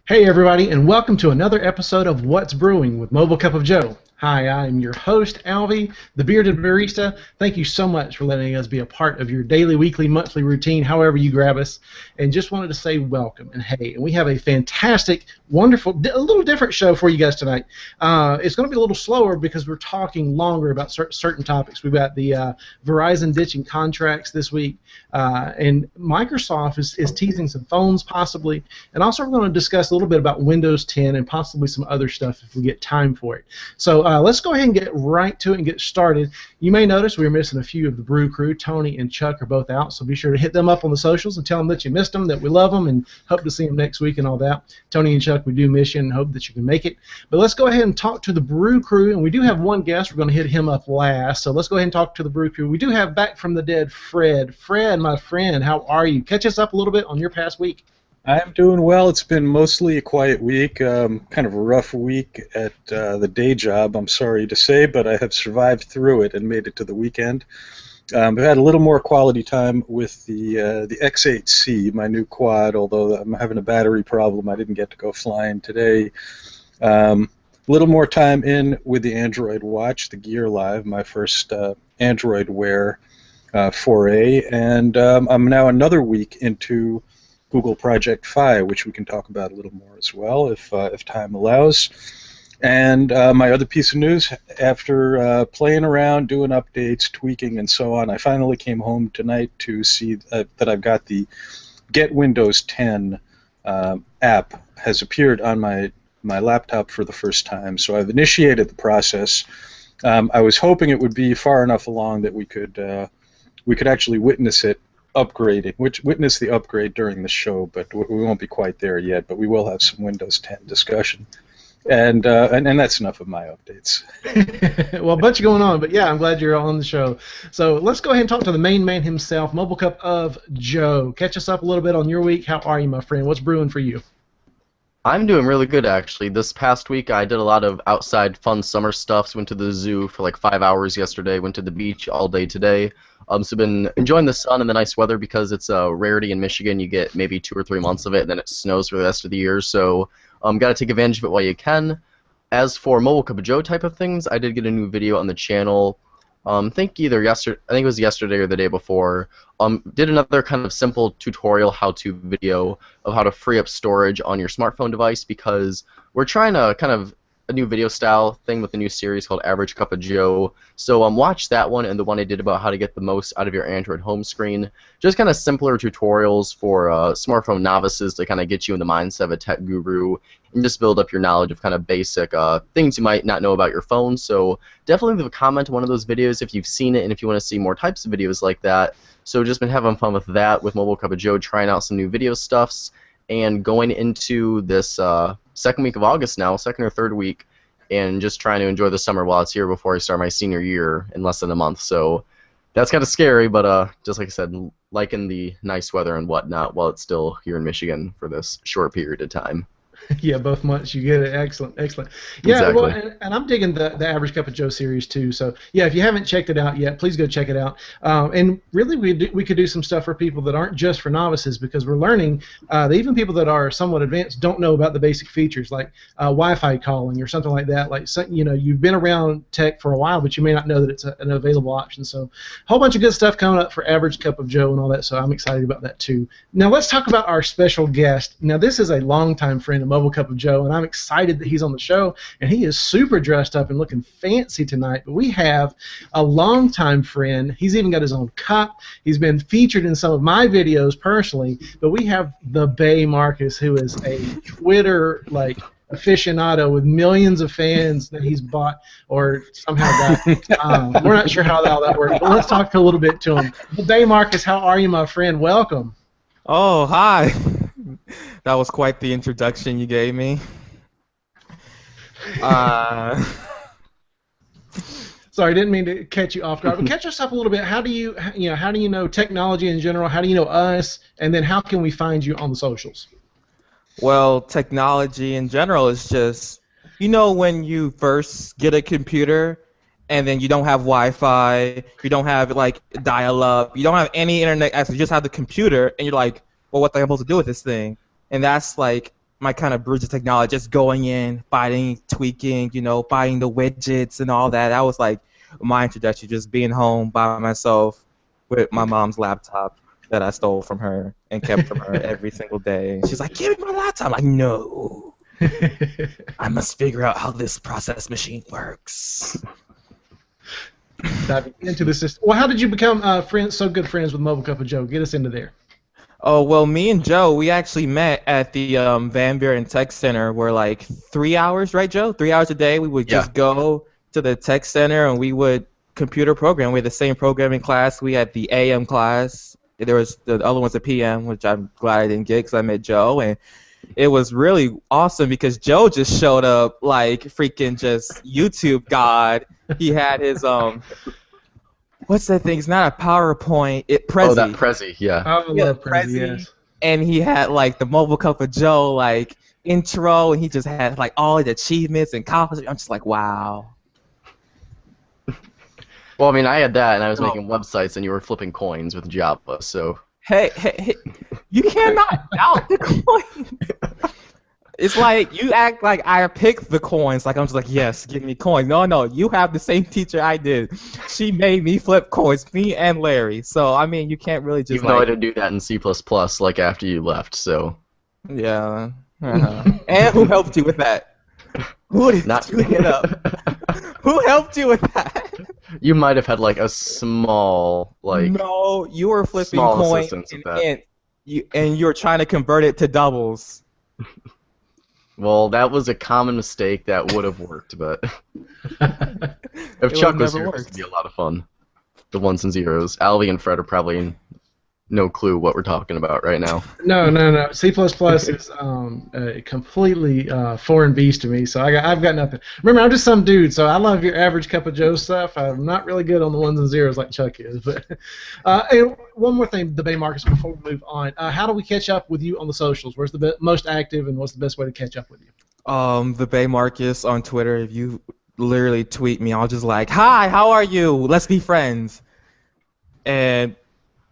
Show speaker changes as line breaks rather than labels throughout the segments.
Hey everybody, and welcome to another episode of What's Brewing with Mobile Cup of Joe. Hi, I'm your host, Alvie, the bearded barista. Thank you so much for letting us be a part of your daily, weekly, monthly routine, however you grab us. And just wanted to say welcome. And hey, and we have a fantastic, wonderful, a little different show for you guys tonight. It's going to be a little slower because we're talking longer about certain topics. We've got the Verizon ditching contracts this week, and Microsoft is teasing some phones possibly. And also we're going to discuss a little bit about Windows 10 and possibly some other stuff if we get time for it. So let's go ahead and get right to it and get started. You may notice we're missing a few of the Brew Crew. Tony and Chuck are both out, so be sure to hit them up on the socials and tell them that you missed them, that we love them, and hope to see them next week and all that. Tony and Chuck, we do miss you and hope that you can make it. But let's go ahead and talk to the Brew Crew, and we do have one guest. We're going to hit him up last, so let's go ahead and talk to the Brew Crew. We do have back from the dead Fred. Fred, my friend, how are you? Catch us up a little bit on your past week.
I'm doing well. It's been mostly a quiet week, kind of a rough week at the day job, I'm sorry to say, but I have survived through it and made it to the weekend. I've had a little more quality time with the X8C, my new quad, although I'm having a battery problem. I didn't get to go flying today. A little more time in with the Android Watch, the Gear Live, my first Android Wear foray, and I'm now another week into Google Project Fi, which we can talk about a little more as well if time allows. And my other piece of news, after playing around, doing updates, tweaking, and so on, I finally came home tonight to see that I've got the Get Windows 10 app has appeared on my laptop for the first time. So I've initiated the process. I was hoping it would be far enough along that we could actually witness it upgrading, witness the upgrade during the show, but we won't be quite there yet. But we will have some Windows 10 discussion, and that's enough of my updates.
Well, a bunch going on, but yeah, I'm glad you're on the show. So let's go ahead and talk to the main man himself, Mobile Cup of Joe. Catch us up a little bit on your week. How are you, my friend? What's brewing for you?
I'm doing really good, actually. This past week, I did a lot of outside fun summer stuff. So went to the zoo for like 5 hours yesterday. Went to the beach all day today. So been enjoying the sun and the nice weather because it's a rarity in Michigan. You get maybe 2 or 3 months of it, and then it snows for the rest of the year. So got to take advantage of it while you can. As for Mobile Cup of Joe type of things, I did get a new video on the channel. I think it was yesterday or the day before. Did another kind of simple tutorial how-to video of how to free up storage on your smartphone device because we're trying to kind of a new video style thing with a new series called Average Cup of Joe. So watch that one and the one I did about how to get the most out of your Android home screen. Just kind of simpler tutorials for smartphone novices to kind of get you in the mindset of a tech guru and just build up your knowledge of kind of basic things you might not know about your phone. So definitely leave a comment on one of those videos if you've seen it and if you want to see more types of videos like that. So just been having fun with that with Mobile Cup of Joe, trying out some new video stuffs, and going into this second week of August now, second or third week, and just trying to enjoy the summer while it's here before I start my senior year in less than a month. So that's kind of scary, but just like I said, liking the nice weather and whatnot while it's still here in Michigan for this short period of time.
Yeah, both months you get it. Excellent, excellent. Yeah,
exactly.
Well, and I'm digging the Average Cup of Joe series too. So yeah, if you haven't checked it out yet, please go check it out. And really, we could do some stuff for people that aren't just for novices because we're learning. That even people that are somewhat advanced don't know about the basic features like Wi-Fi calling or something like that. Like you've been around tech for a while, but you may not know that it's an available option. So a whole bunch of good stuff coming up for Average Cup of Joe and all that. So I'm excited about that too. Now let's talk about our special guest. Now this is a longtime friend of Mobile Cup of Joe, and I'm excited that he's on the show, and he is super dressed up and looking fancy tonight. But we have a longtime friend. He's even got his own cup. He's been featured in some of my videos personally, but we have TheBaeMarcus, who is a Twitter aficionado with millions of fans that he's bought or somehow got. We're not sure how all that works, but let's talk a little bit to him. TheBaeMarcus, how are you, my friend? Welcome.
Oh, hi. That was quite the introduction you gave me.
Sorry, didn't mean to catch you off guard. But catch us up a little bit. How do you know technology in general? How do you know us? And then how can we find you on the socials?
Well, technology in general is just, when you first get a computer and then you don't have Wi-Fi, you don't have dial-up, you don't have any internet access, you just have the computer, and you're like, well, what am I supposed to do with this thing? And that's my my kind of bridge of technology, just going in, fighting, tweaking, buying the widgets and all that. That was like my introduction, just being home by myself with my mom's laptop that I stole from her and kept from her every single day. She's like, "Give me my laptop." I'm like, "No, I must figure out how this process machine works."
Diving into the system. Well, how did you become so good friends with Mobile Cup of Joe? Get us into there.
Oh, well, me and Joe, we actually met at the Van Buren Tech Center where, like, 3 hours, right, Joe? 3 hours a day, we would just go to the Tech Center and we would computer program. We had the same programming class. We had the AM class. There was the other one's a PM, which I'm glad I didn't get because I met Joe. And it was really awesome because Joe just showed up like freaking just YouTube God. He had his what's that thing? It's not a PowerPoint. Prezi.
Oh, that Prezi, yeah.
I love Prezi, yes.
And he had like the Mobile Cup of Joe like intro, and he just had like all the achievements and accomplishments. I'm just like, wow.
Well, I mean, I had that, and I was making websites, and you were flipping coins with Java, so...
Hey, you cannot doubt the coin. It's like you act like I picked the coins. Like I'm just like, yes, give me coins. No, you have the same teacher I did. She made me flip coins, me and Larry. So I mean, you can't really just.
Even though I didn't do that in C++, like after you left, so.
Yeah. And who helped you with that? Who did you hit up? Who helped you with that?
You might have had like a small
No, you were flipping coins and you were trying to convert it to doubles.
Well, that was a common mistake that would have worked, but if Chuck was here, it would be a lot of fun. The ones and zeros. Alvie and Fred are probably no clue what we're talking about right now.
No. C++ is a completely foreign beast to me, so I've got nothing. Remember, I'm just some dude, so I love your average Cup of Joe stuff. I'm not really good on the ones and zeros like Chuck is. But and one more thing, TheBaeMarcus, before we move on. How do we catch up with you on the socials? Where's the most active, and what's the best way to catch up with you?
TheBaeMarcus on Twitter. If you literally tweet me, I'll just like, "Hi, how are you? Let's be friends." And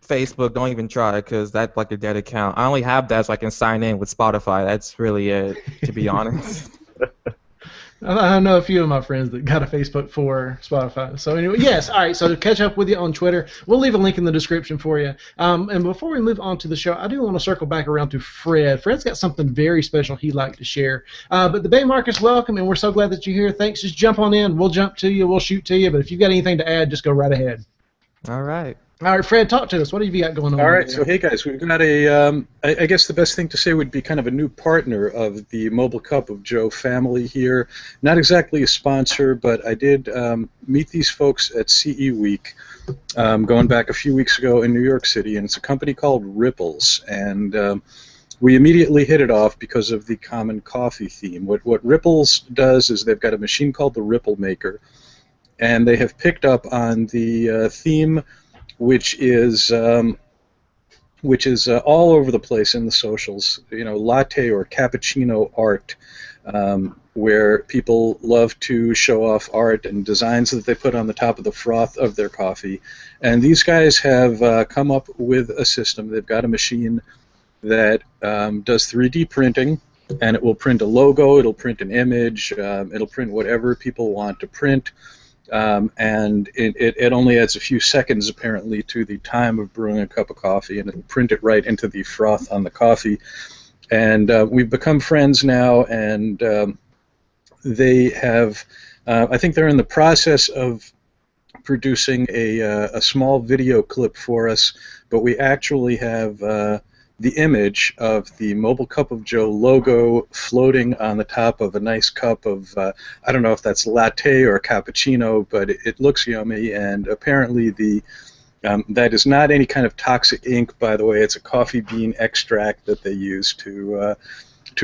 Facebook, don't even try because that's like a dead account. I only have that so I can sign in with Spotify. That's really it, to be honest.
I know a few of my friends that got a Facebook for Spotify. So anyway, yes, all right, so to catch up with you on Twitter, we'll leave a link in the description for you. And before we move on to the show, I do want to circle back around to Fred. Fred's got something very special he'd like to share. But TheBaeMarcus, welcome, and we're so glad that you're here. Thanks. Just jump on in. We'll jump to you. We'll shoot to you. But if you've got anything to add, just go right ahead.
All right.
All right, Fred, talk to us. What have you got going on?
All right, so hey guys, we've got I guess the best thing to say would be kind of a new partner of the Mobile Cup of Joe family here. Not exactly a sponsor, but I did meet these folks at CE Week going back a few weeks ago in New York City, and it's a company called Ripples, and we immediately hit it off because of the common coffee theme. What Ripples does is they've got a machine called the Ripple Maker, and they have picked up on the theme which is all over the place in the socials, latte or cappuccino art, where people love to show off art and designs that they put on the top of the froth of their coffee. And these guys have come up with a system. They've got a machine that does 3D printing, and it will print a logo, it'll print an image, it'll print whatever people want to print. And it only adds a few seconds, apparently, to the time of brewing a cup of coffee, and it'll print it right into the froth on the coffee. And we've become friends now, and they have, I think they're in the process of producing a small video clip for us, but we actually have the image of the Mobile Cup of Joe logo floating on the top of a nice cup of, I don't know if that's latte or cappuccino, but it looks yummy, and apparently that is not any kind of toxic ink, by the way. It's a coffee bean extract that they use to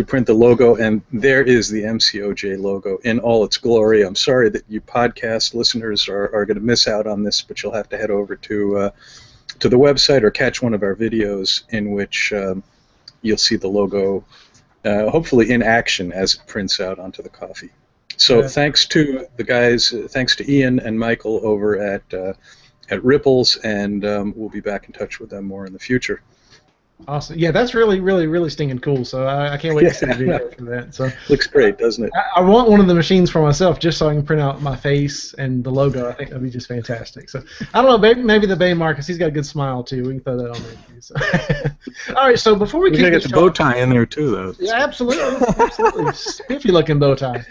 print the logo, and there is the MCOJ logo in all its glory. I'm sorry that you podcast listeners are going to miss out on this, but you'll have to head over to the website or catch one of our videos in which you'll see the logo hopefully in action as it prints out onto the coffee. So thanks to the guys, thanks to Ian and Michael over at Ripples, and we'll be back in touch with them more in the future.
Awesome. Yeah, that's really, really, really stinking cool. So I can't wait to see the video for that. So
Looks great, doesn't it?
I want one of the machines for myself just so I can print out my face and the logo. I think that'd be just fantastic. So I don't know, maybe the TheBaeMarcus, he's got a good smile too. We can throw that on there too. So. All right, so before we
gotta
kick
get
the
the
show
bow tie in there too, though.
yeah, absolutely, absolutely. Spiffy looking bow tie.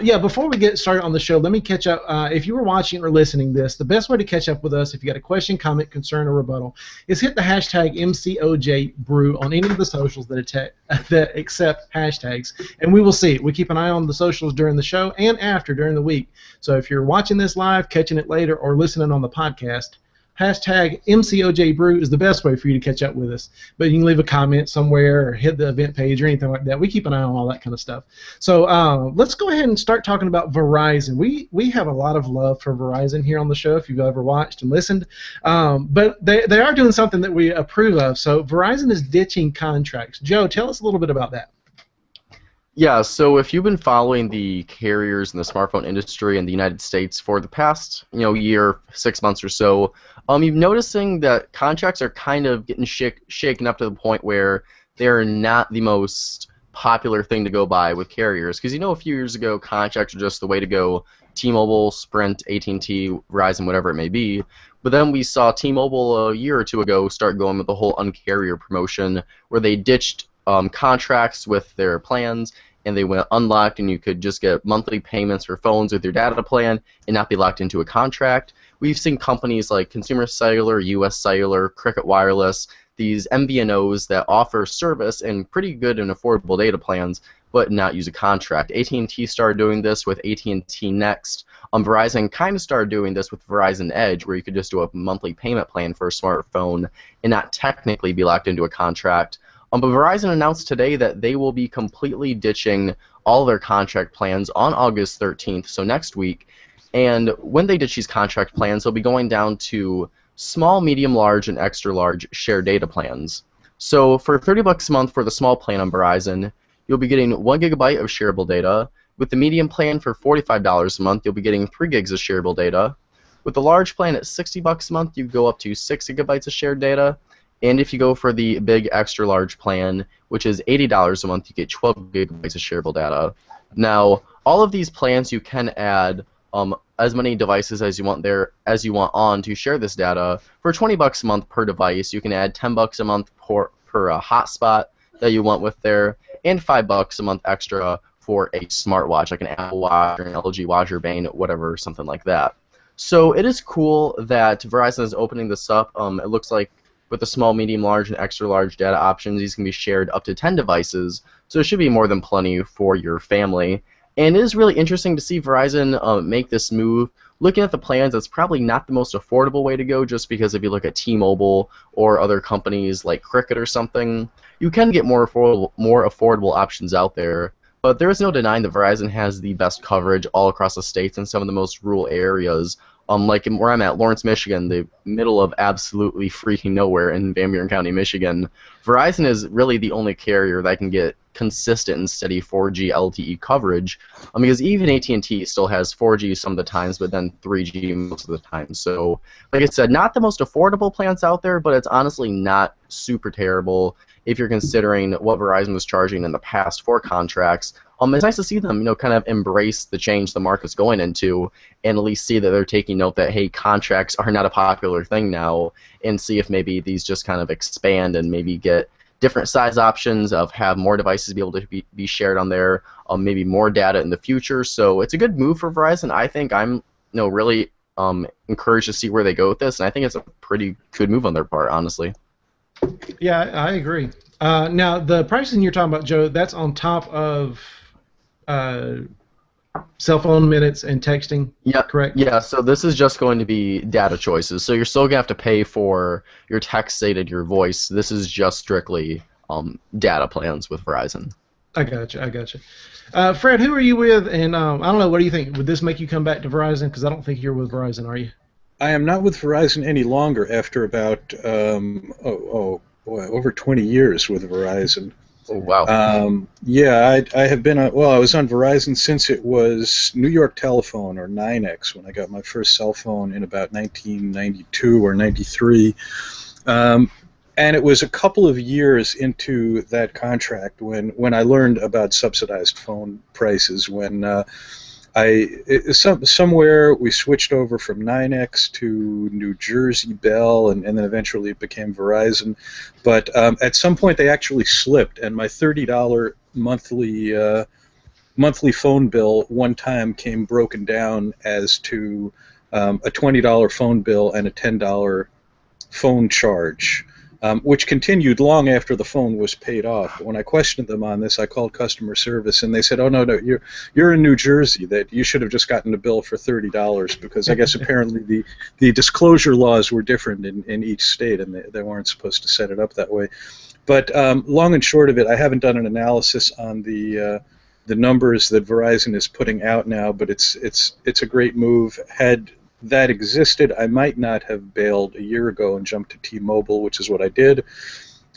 Yeah, before we get started on the show, let me catch up. If you were watching or listening to this, the best way to catch up with us, if you got a question, comment, concern, or rebuttal, is hit the hashtag MCOJBrew on any of the socials that accept hashtags, and we will see it. We keep an eye on the socials during the show and after during the week. So if you're watching this live, catching it later, or listening on the podcast, hashtag MCOJBrew is the best way for you to catch up with us. But you can leave a comment somewhere or hit the event page or anything like that. We keep an eye on all that kind of stuff. So let's go ahead and start talking about Verizon. We have a lot of love for Verizon here on the show if you've ever watched and listened. But they are doing something that we approve of. So Verizon is ditching contracts. Joe, tell us a little bit about that.
Yeah, so if you've been following the carriers in the smartphone industry in the United States for the past, year, 6 months or so, you're noticing that contracts are kind of getting shaken up to the point where they're not the most popular thing to go by with carriers. Because a few years ago, contracts were just the way to go. T-Mobile, Sprint, AT&T, Verizon, whatever it may be. But then we saw T-Mobile a year or two ago start going with the whole uncarrier promotion where they ditched contracts with their plans, and they went unlocked, and you could just get monthly payments for phones with your data plan and not be locked into a contract. We've seen companies like Consumer Cellular, US Cellular, Cricket Wireless, these MVNOs that offer service and pretty good and affordable data plans, but not use a contract. AT&T started doing this with AT&T Next. Verizon kind of started doing this with Verizon Edge, where you could just do a monthly payment plan for a smartphone and not technically be locked into a contract. But Verizon announced today that they will be completely ditching all their contract plans on August 13th, so next week. And when they ditch these contract plans, they'll be going down to small, medium, large, and extra large shared data plans. So for $30 a month for the small plan on Verizon, you'll be getting 1 gigabyte of shareable data. With the medium plan for $45 a month, you'll be getting 3 gigs of shareable data. With the large plan at $60 a month, you go up to 6 gigabytes of shared data. And if you go for the big extra large plan, which is $80 a month, you get 12 gigabytes of shareable data. Now, all of these plans you can add as many devices as you want on to share this data. For $20 a month per device, you can add $10 a month per hotspot that you want with there, and $5 a month extra for a smartwatch, like an Apple Watch or an LG Watch or Bane, whatever, something like that. So it is cool that Verizon is opening this up. It looks like with the small, medium, large, and extra large data options, these can be shared up to 10 devices, so it should be more than plenty for your family. And it is really interesting to see Verizon make this move. Looking at the plans, it's probably not the most affordable way to go, just because if you look at T-Mobile or other companies like Cricket or something, you can get more affordable options out there. But there is no denying that Verizon has the best coverage all across the states in some of the most rural areas. Like where I'm at, Lawrence, Michigan, the middle of absolutely freaking nowhere in Van Buren County, Michigan, Verizon is really the only carrier that can get consistent and steady 4G LTE coverage, because even AT&T still has 4G some of the times, but then 3G most of the time. So, like I said, not the most affordable plans out there, but it's honestly not super terrible if you're considering what Verizon was charging in the past for contracts. It's nice to see them, kind of embrace the change the market's going into, and at least see that they're taking note that, hey, contracts are not a popular thing now, and see if maybe these just kind of expand and maybe get different size options of have more devices be able to be shared on there, maybe more data in the future. So it's a good move for Verizon. I think I'm really encouraged to see where they go with this, and I think it's a pretty good move on their part, honestly.
Yeah, I agree. Now, the pricing you're talking about, Joe, that's on top of cell phone minutes and texting, correct?
Yeah, so this is just going to be data choices. So you're still going to have to pay for your text data, your voice. This is just strictly data plans with Verizon.
I gotcha. Fred, who are you with? And I don't know, what do you think? Would this make you come back to Verizon? Because I don't think you're with Verizon, are you?
I am not with Verizon any longer after about, over 20 years with Verizon.
Oh, wow.
Yeah, I have been I was on Verizon since it was New York Telephone, or NYNEX, when I got my first cell phone in about 1992 or 93. And it was a couple of years into that contract when I learned about subsidized phone prices. When somewhere we switched over from 9X to New Jersey Bell, and then eventually it became Verizon. But at some point they actually slipped, and my $30 monthly phone bill one time came broken down as to a $20 phone bill and a $10 phone charge, which continued long after the phone was paid off. When I questioned them on this, I called customer service, and they said, "Oh no, you're in New Jersey. That you should have just gotten a bill for $30 because I guess apparently the disclosure laws were different in each state, and they weren't supposed to set it up that way." But long and short of it, I haven't done an analysis on the numbers that Verizon is putting out now, but it's a great move. Had that existed, I might not have bailed a year ago and jumped to T-Mobile, which is what I did.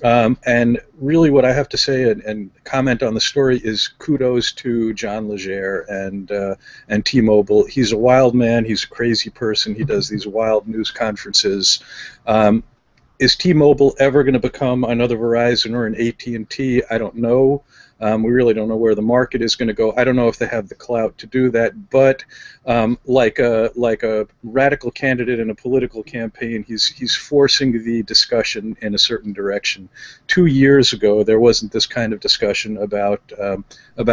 And really what I have to say and comment on the story is kudos to John Legere and T-Mobile. He's a wild man. He's a crazy person. He does these wild news conferences. Is T-Mobile ever going to become another Verizon or an AT&T? I don't know. We really don't know where the market is going to go. I don't know if they have the clout to do that, but like a radical candidate in a political campaign, he's forcing the discussion in a certain direction. 2 years ago, there wasn't this kind of discussion about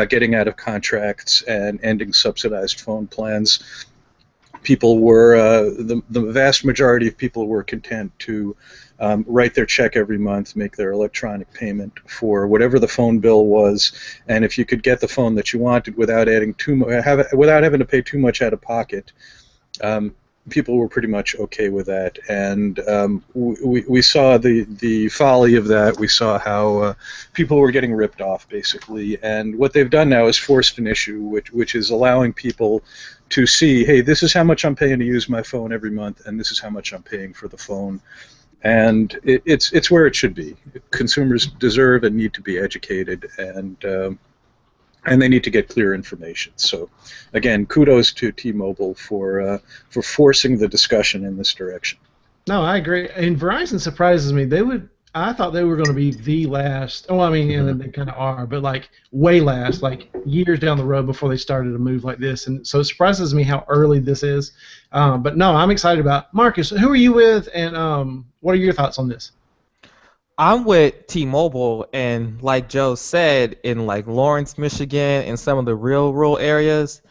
getting out of contracts and ending subsidized phone plans. People were the vast majority of people were content to write their check every month, make their electronic payment for whatever the phone bill was, and if you could get the phone that you wanted without adding without having to pay too much out of pocket, people were pretty much okay with that. And we saw the folly of that. We saw how people were getting ripped off, basically. And what they've done now is forced an issue, which is allowing people to see, hey, this is how much I'm paying to use my phone every month, and this is how much I'm paying for the phone. And it's where it should be. Consumers deserve and need to be educated, and they need to get clear information. So, again, kudos to T-Mobile for forcing the discussion in this direction.
No, I agree. And Verizon surprises me. I thought they were going to be the last. Oh, I mean, and they kind of are, but like way last, like years down the road before they started a move like this. And so it surprises me how early this is. But no, I'm excited about Marcus. Who are you with, and what are your thoughts on this?
I'm with T-Mobile, and like Joe said, in like Lawrence, Michigan, and some of the real rural areas,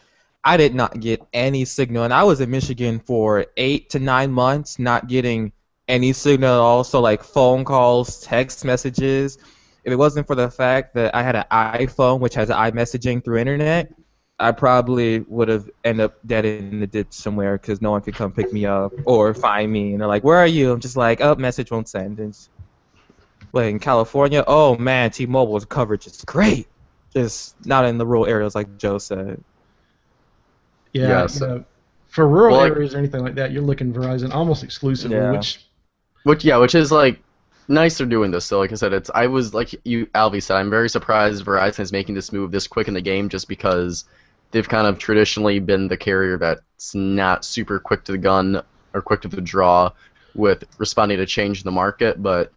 I did not get any signal, and I was in Michigan for 8 to 9 months, not getting any signal at all. So like phone calls, text messages. If it wasn't for the fact that I had an iPhone, which has iMessaging through internet, I probably would have ended up dead in the ditch somewhere because no one could come pick me up or find me. And they're like, "Where are you?" I'm just like, "Oh, message won't send." Like in California, oh man, T-Mobile's coverage is great. Just not in the rural areas like Joe said.
Yeah, for rural areas or anything like that, you're looking Verizon almost exclusively,
which is like nice they're doing this. So like I said, I was like you, Alvie said, I'm very surprised Verizon is making this move this quick in the game, just because they've kind of traditionally been the carrier that's not super quick to the gun or quick to the draw with responding to change in the market. But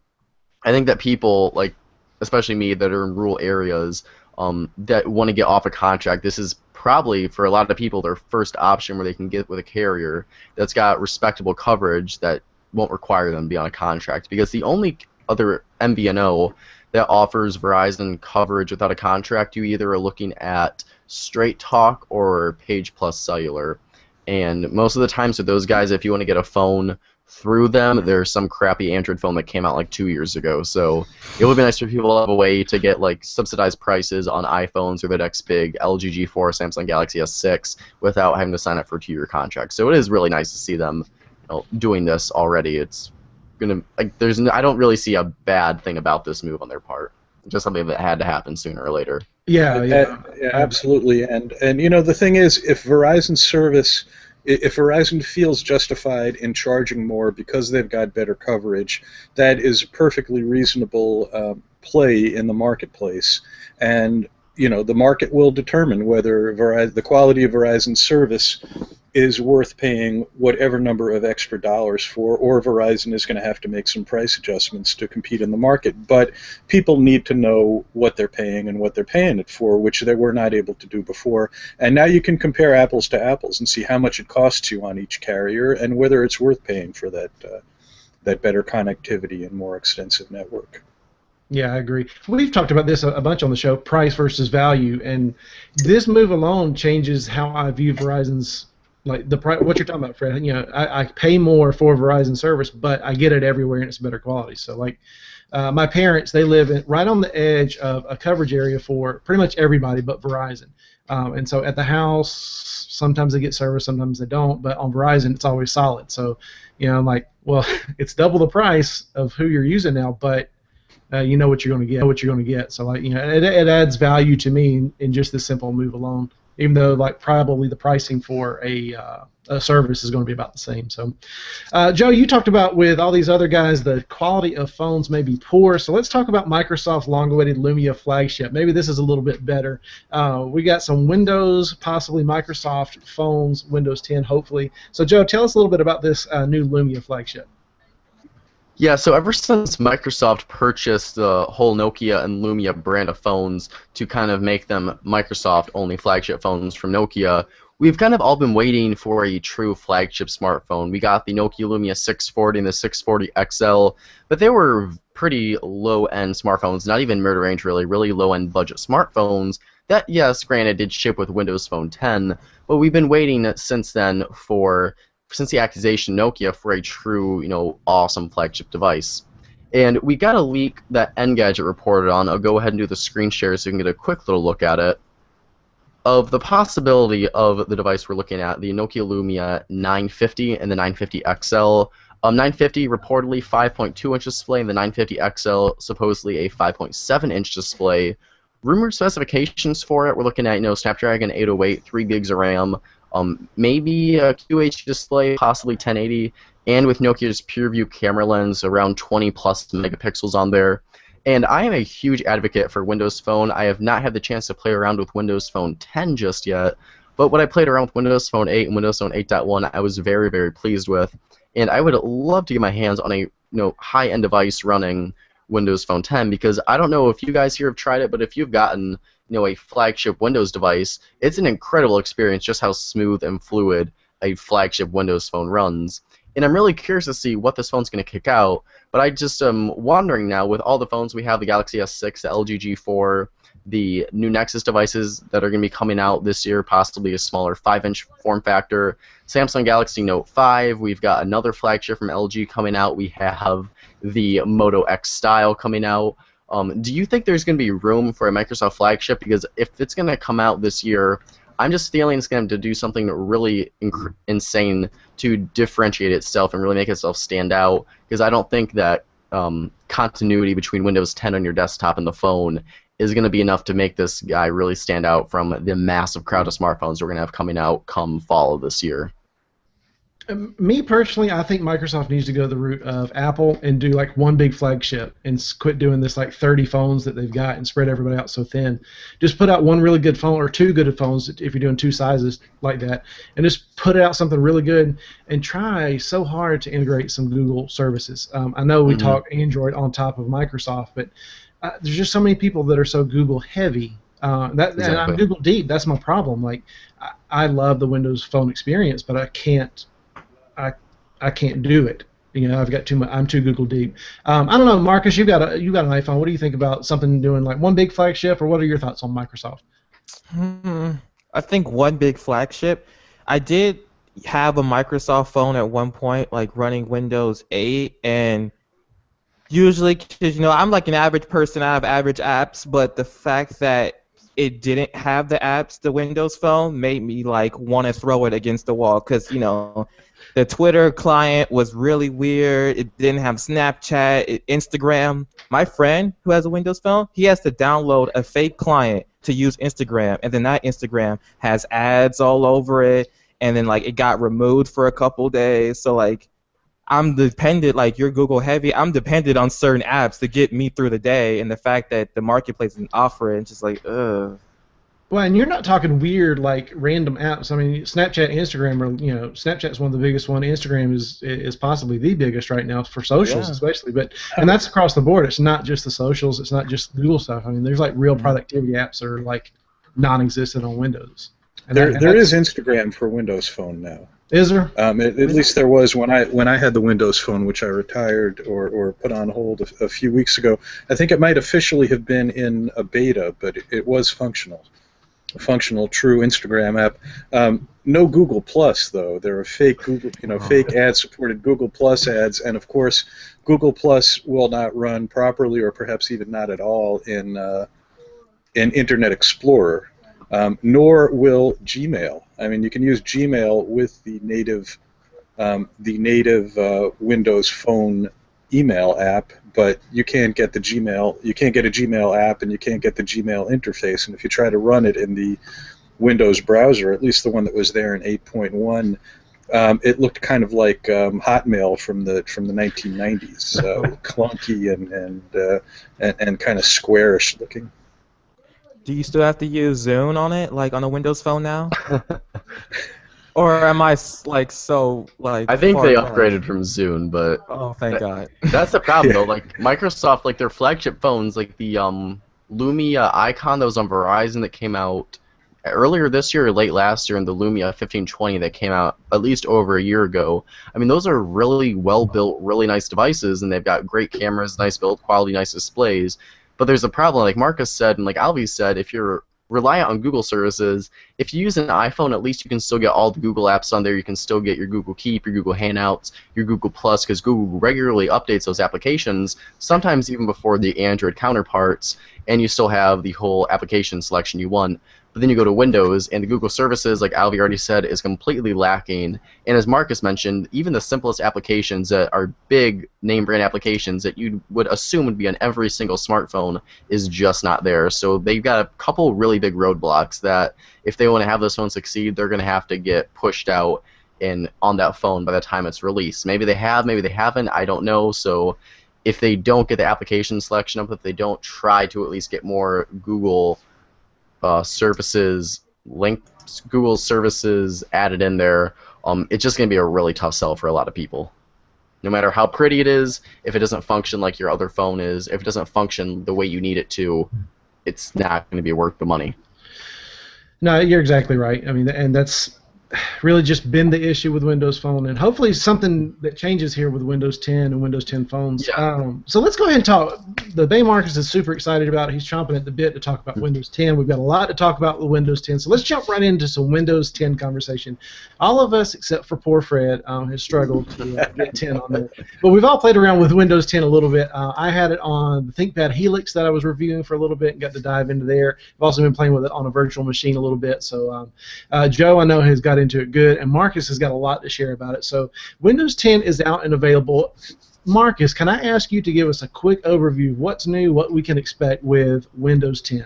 I think that people, like especially me, that are in rural areas that want to get off a contract, this is probably for a lot of people their first option where they can get with a carrier that's got respectable coverage that won't require them to be on a contract. Because the only other MVNO that offers Verizon coverage without a contract, you either are looking at Straight Talk or Page Plus Cellular. And most of the time, so those guys, if you want to get a phone through them, there's some crappy Android phone that came out like 2 years ago. So it would be nice for people to have a way to get like subsidized prices on iPhones or the next big LG G4, Samsung Galaxy S6 without having to sign up for a 2-year contract. So it is really nice to see them doing this already. It's gonna I don't really see a bad thing about this move on their part. Just something that had to happen sooner or later.
Yeah, absolutely. And the thing is, if Verizon feels justified in charging more because they've got better coverage, that is a perfectly reasonable play in the marketplace. And the market will determine whether the quality of Verizon's service is worth paying whatever number of extra dollars for, or Verizon is going to have to make some price adjustments to compete in the market. But people need to know what they're paying and what they're paying it for, which they were not able to do before. And now you can compare apples to apples and see how much it costs you on each carrier and whether it's worth paying for that better connectivity and more extensive network.
Yeah, I agree. We've talked about this a bunch on the show, price versus value, and this move alone changes how I view Verizon's, like the price. What you're talking about, Fred. I pay more for Verizon service, but I get it everywhere and it's better quality. So like, my parents, they live right on the edge of a coverage area for pretty much everybody but Verizon. And so at the house, sometimes they get service, sometimes they don't. But on Verizon, it's always solid. So, I'm like, well, it's double the price of who you're using now, but you know what you're going to get. So like, it adds value to me in just this simple move alone. Even though like probably the pricing for a service is going to be about the same. So, Joe, you talked about with all these other guys the quality of phones may be poor. So let's talk about Microsoft's long-awaited Lumia flagship. Maybe this is a little bit better. We got some Windows, possibly Microsoft phones, Windows 10, hopefully. So, Joe, tell us a little bit about this new Lumia flagship.
Yeah, so ever since Microsoft purchased the whole Nokia and Lumia brand of phones to kind of make them Microsoft-only flagship phones from Nokia, we've kind of all been waiting for a true flagship smartphone. We got the Nokia Lumia 640 and the 640 XL, but they were pretty low-end smartphones, not even mid-range really low-end budget smartphones that, yes, granted, did ship with Windows Phone 10, but we've been waiting since then since the accusation Nokia for a true, awesome flagship device. And we got a leak that Engadget reported on. I'll go ahead and do the screen share so you can get a quick little look at it, of the possibility of the device we're looking at, the Nokia Lumia 950 and the 950 XL. 950 reportedly 5.2-inch display, and the 950 XL supposedly a 5.7-inch display. Rumored specifications for it, we're looking at Snapdragon 808, 3 gigs of RAM, maybe a QHD display, possibly 1080, and with Nokia's PureView camera lens, around 20 plus megapixels on there. And I am a huge advocate for Windows Phone. I have not had the chance to play around with Windows Phone 10 just yet, but when I played around with Windows Phone 8 and Windows Phone 8.1, I was very, very pleased with. And I would love to get my hands on a high-end device running Windows Phone 10, because I don't know if you guys here have tried it, but if you've gotten a flagship Windows device, it's an incredible experience just how smooth and fluid a flagship Windows Phone runs. And I'm really curious to see what this phone's going to kick out, but I just am wondering now, with all the phones we have, the Galaxy S6, the LG G4, the new Nexus devices that are going to be coming out this year, possibly a smaller 5-inch form factor, Samsung Galaxy Note 5, we've got another flagship from LG coming out, we have the Moto X Style coming out. Do you think there's going to be room for a Microsoft flagship? Because if it's going to come out this year, I'm just feeling it's going to do something really insane to differentiate itself and really make itself stand out, because I don't think that continuity between Windows 10 on your desktop and the phone is going to be enough to make this guy really stand out from the massive crowd of smartphones we're going to have coming out come fall of this year.
Me personally, I think Microsoft needs to go the route of Apple and do like one big flagship and quit doing this like 30 phones that they've got and spread everybody out so thin. Just put out one really good phone or two good phones if you're doing two sizes like that, and just put out something really good and try so hard to integrate some Google services. I know we talk Android on top of Microsoft, but there's just so many people that are so Google heavy.
Exactly.
And I'm Google deep. That's my problem. Like, I love the Windows Phone experience, but I can't do it. I've got too much. I'm too Google deep. I don't know, Marcus. You've got an iPhone. What do you think about something doing like one big flagship, or what are your thoughts on Microsoft?
I think one big flagship. I did have a Microsoft phone at one point, like running Windows 8, and usually, because I'm like an average person, I have average apps, but the fact that it didn't have the apps, the Windows Phone, made me like want to throw it against the wall, because the Twitter client was really weird. It didn't have Snapchat, Instagram. My friend who has a Windows Phone, he has to download a fake client to use Instagram, and then that Instagram has ads all over it, and then like it got removed for a couple days. So like, I'm dependent, like you're Google heavy, I'm dependent on certain apps to get me through the day, and the fact that the marketplace didn't offer it, it's just like, ugh.
Well, and you're not talking weird like random apps. I mean, Snapchat, Instagram are Snapchat's one of the biggest one. Instagram is possibly the biggest right now for socials,
Yeah.
especially. And that's across the board. It's not just the socials. It's not just Google stuff. I mean, there's like real productivity apps that are like non-existent on Windows. And
there is Instagram for Windows Phone now.
Is there?
At least there was when I had the Windows Phone, which I retired or put on hold a few weeks ago. I think it might officially have been in a beta, but it was functional. A functional, true Instagram app. No Google Plus though. There are fake Google, fake ad-supported Google Plus ads, and of course, Google Plus will not run properly, or perhaps even not at all, in Internet Explorer. Nor will Gmail. I mean, you can use Gmail with the native Windows Phone email app, but you can't get the Gmail. You can't get a Gmail app, and you can't get the Gmail interface. And if you try to run it in the Windows browser, at least the one that was there in 8.1, it looked kind of like Hotmail from the 1990s, clunky and kind of squarish looking.
Do you still have to use Zoom on it, like on a Windows Phone now? Or am I like so like?
I think
far
they
gone?
upgraded from Zune, but
Oh, thank God.
that's the problem though. Like Microsoft, like their flagship phones, like the Lumia icon that was on Verizon that came out earlier this year or late last year, and the Lumia 1520 that came out at least over a year ago. I mean, those are really well built, really nice devices, and they've got great cameras, nice build quality, nice displays. But there's a problem, like Marcus said, and like Alvie said, if you're reliant on Google services, if you use an iPhone, at least you can still get all the Google apps on there. You can still get your Google Keep, your Google Hangouts, your Google Plus, because Google regularly updates those applications, sometimes even before the Android counterparts, and you still have the whole application selection you want. But then you go to Windows, and the Google services, like Alvie already said, is completely lacking. And as Marcus mentioned, even the simplest applications that are big name brand applications that you would assume would be on every single smartphone is just not there. So they've got a couple really big roadblocks that if they want to have this phone succeed, they're going to have to get pushed out on that phone by the time it's released. Maybe they have, maybe they haven't, I don't know. So if they don't get the application selection up, if they don't try to at least get more Google services Google services added in there, it's just going to be a really tough sell for a lot of people. No matter how pretty it is, if it doesn't function like your other phone is, if it doesn't function the way you need it to, it's not going to be worth the money.
No, you're exactly right. I mean, and that's really just been the issue with Windows Phone, and hopefully something that changes here with Windows 10 and Windows 10 phones.
Yeah.
So let's go ahead and talk. The TheBaeMarcus is super excited about it. He's chomping at the bit to talk about Windows 10. We've got a lot to talk about with Windows 10, so let's jump right into some Windows 10 conversation. All of us, except for poor Fred, has struggled to get 10 on there. But we've all played around with Windows 10 a little bit. I had it on the ThinkPad Helix that I was reviewing for a little bit and got to dive into there. I've also been playing with it on a virtual machine a little bit. So Joe, I know, has got into it good, and Marcus has got a lot to share about it. So Windows 10 is out and available. Marcus, can I ask you to give us a quick overview of what's new, what we can expect with Windows 10?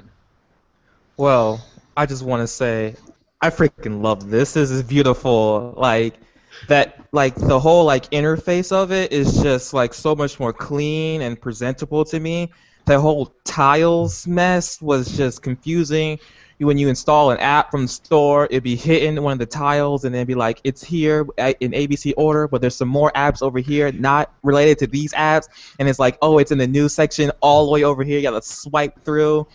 Well, I just want to say I freaking love this. This is beautiful. Like the whole interface of it is just like so much more clean and presentable to me. The whole tiles mess was just confusing. When you install an app from the store, it'd be hitting one of the tiles and then be like, it's here in ABC order, but there's some more apps over here not related to these apps, and it's like, oh, it's in the news section all the way over here. You gotta swipe through.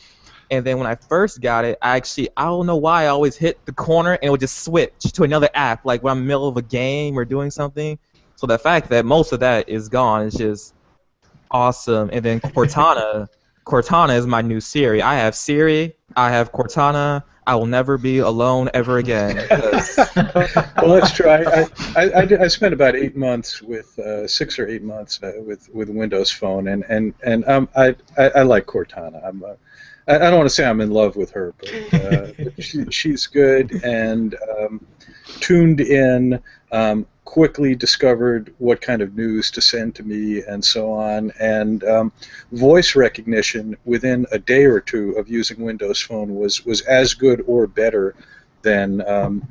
And then when I first got it, I don't know why I always hit the corner and it would just switch to another app, like when I'm in the middle of a game or doing something. So the fact that most of that is gone is just awesome. And then Cortana. Cortana is my new Siri. I have Siri, I have Cortana. I will never be alone ever again.
Well, that's true. I spent about 8 months with 6 or 8 months with Windows Phone, and I like Cortana. I don't want to say I'm in love with her, but she's good and tuned in. Quickly discovered what kind of news to send to me and so on, and voice recognition within a day or two of using Windows Phone was as good or better than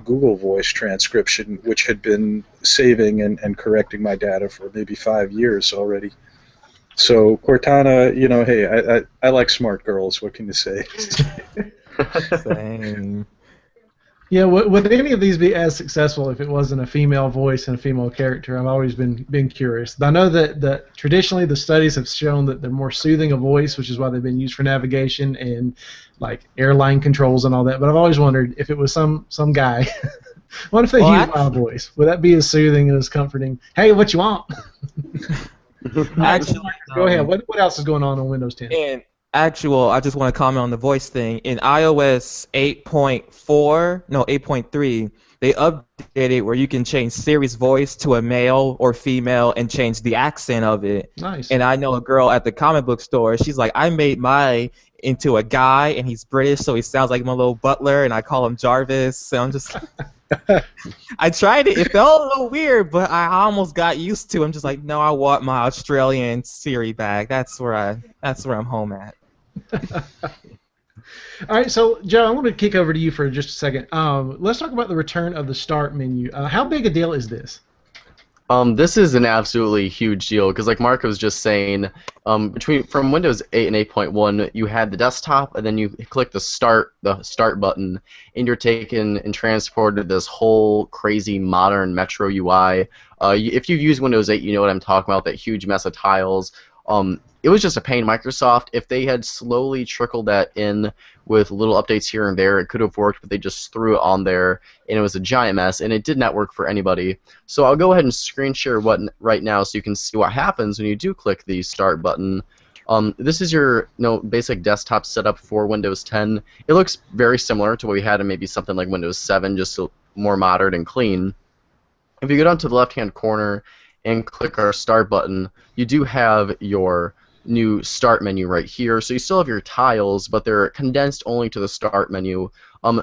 Google Voice transcription, which had been saving and correcting my data for maybe 5 years already. So Cortana, hey, I like smart girls. What can you say?
Same.
Yeah, would any of these be as successful if it wasn't a female voice and a female character? I've always been curious. I know that traditionally the studies have shown that they're more soothing a voice, which is why they've been used for navigation and like airline controls and all that. But I've always wondered if it was some guy. What if they
Well,
used my voice? Would that be as soothing and as comforting? Hey, what you want?
Actually,
Go ahead. What else is going on Windows 10?
I just want to comment on the voice thing. In iOS 8.4, no, 8.3, they updated where you can change Siri's voice to a male or female and change the accent of it.
Nice.
And I know a girl at the comic book store, she's like, I made mine into a guy, and he's British, so he sounds like my little butler, and I call him Jarvis. So I'm just... I tried it. It felt a little weird, but I almost got used to it. I'm just like, no, I want my Australian Siri back. That's where I'm home at.
All right, so Joe, I want to kick over to you for just a second. Let's talk about the return of the start menu. How big a deal is this?
This is an absolutely huge deal because, like Mark was just saying, from Windows 8 and 8.1, you had the desktop, and then you click the start button, and you're taken and transported to this whole crazy modern Metro UI. If you've used Windows 8, you know what I'm talking about. That huge mess of tiles. It was just a pain. Microsoft, if they had slowly trickled that in with little updates here and there, it could have worked, but they just threw it on there, and it was a giant mess, and it did not work for anybody. So I'll go ahead and screen share right now so you can see what happens when you do click the Start button. This is your basic desktop setup for Windows 10. It looks very similar to what we had in maybe something like Windows 7, just more modern and clean. If you go down to the left-hand corner and click our Start button, you do have your new Start menu right here. So you still have your tiles, but they're condensed only to the Start menu.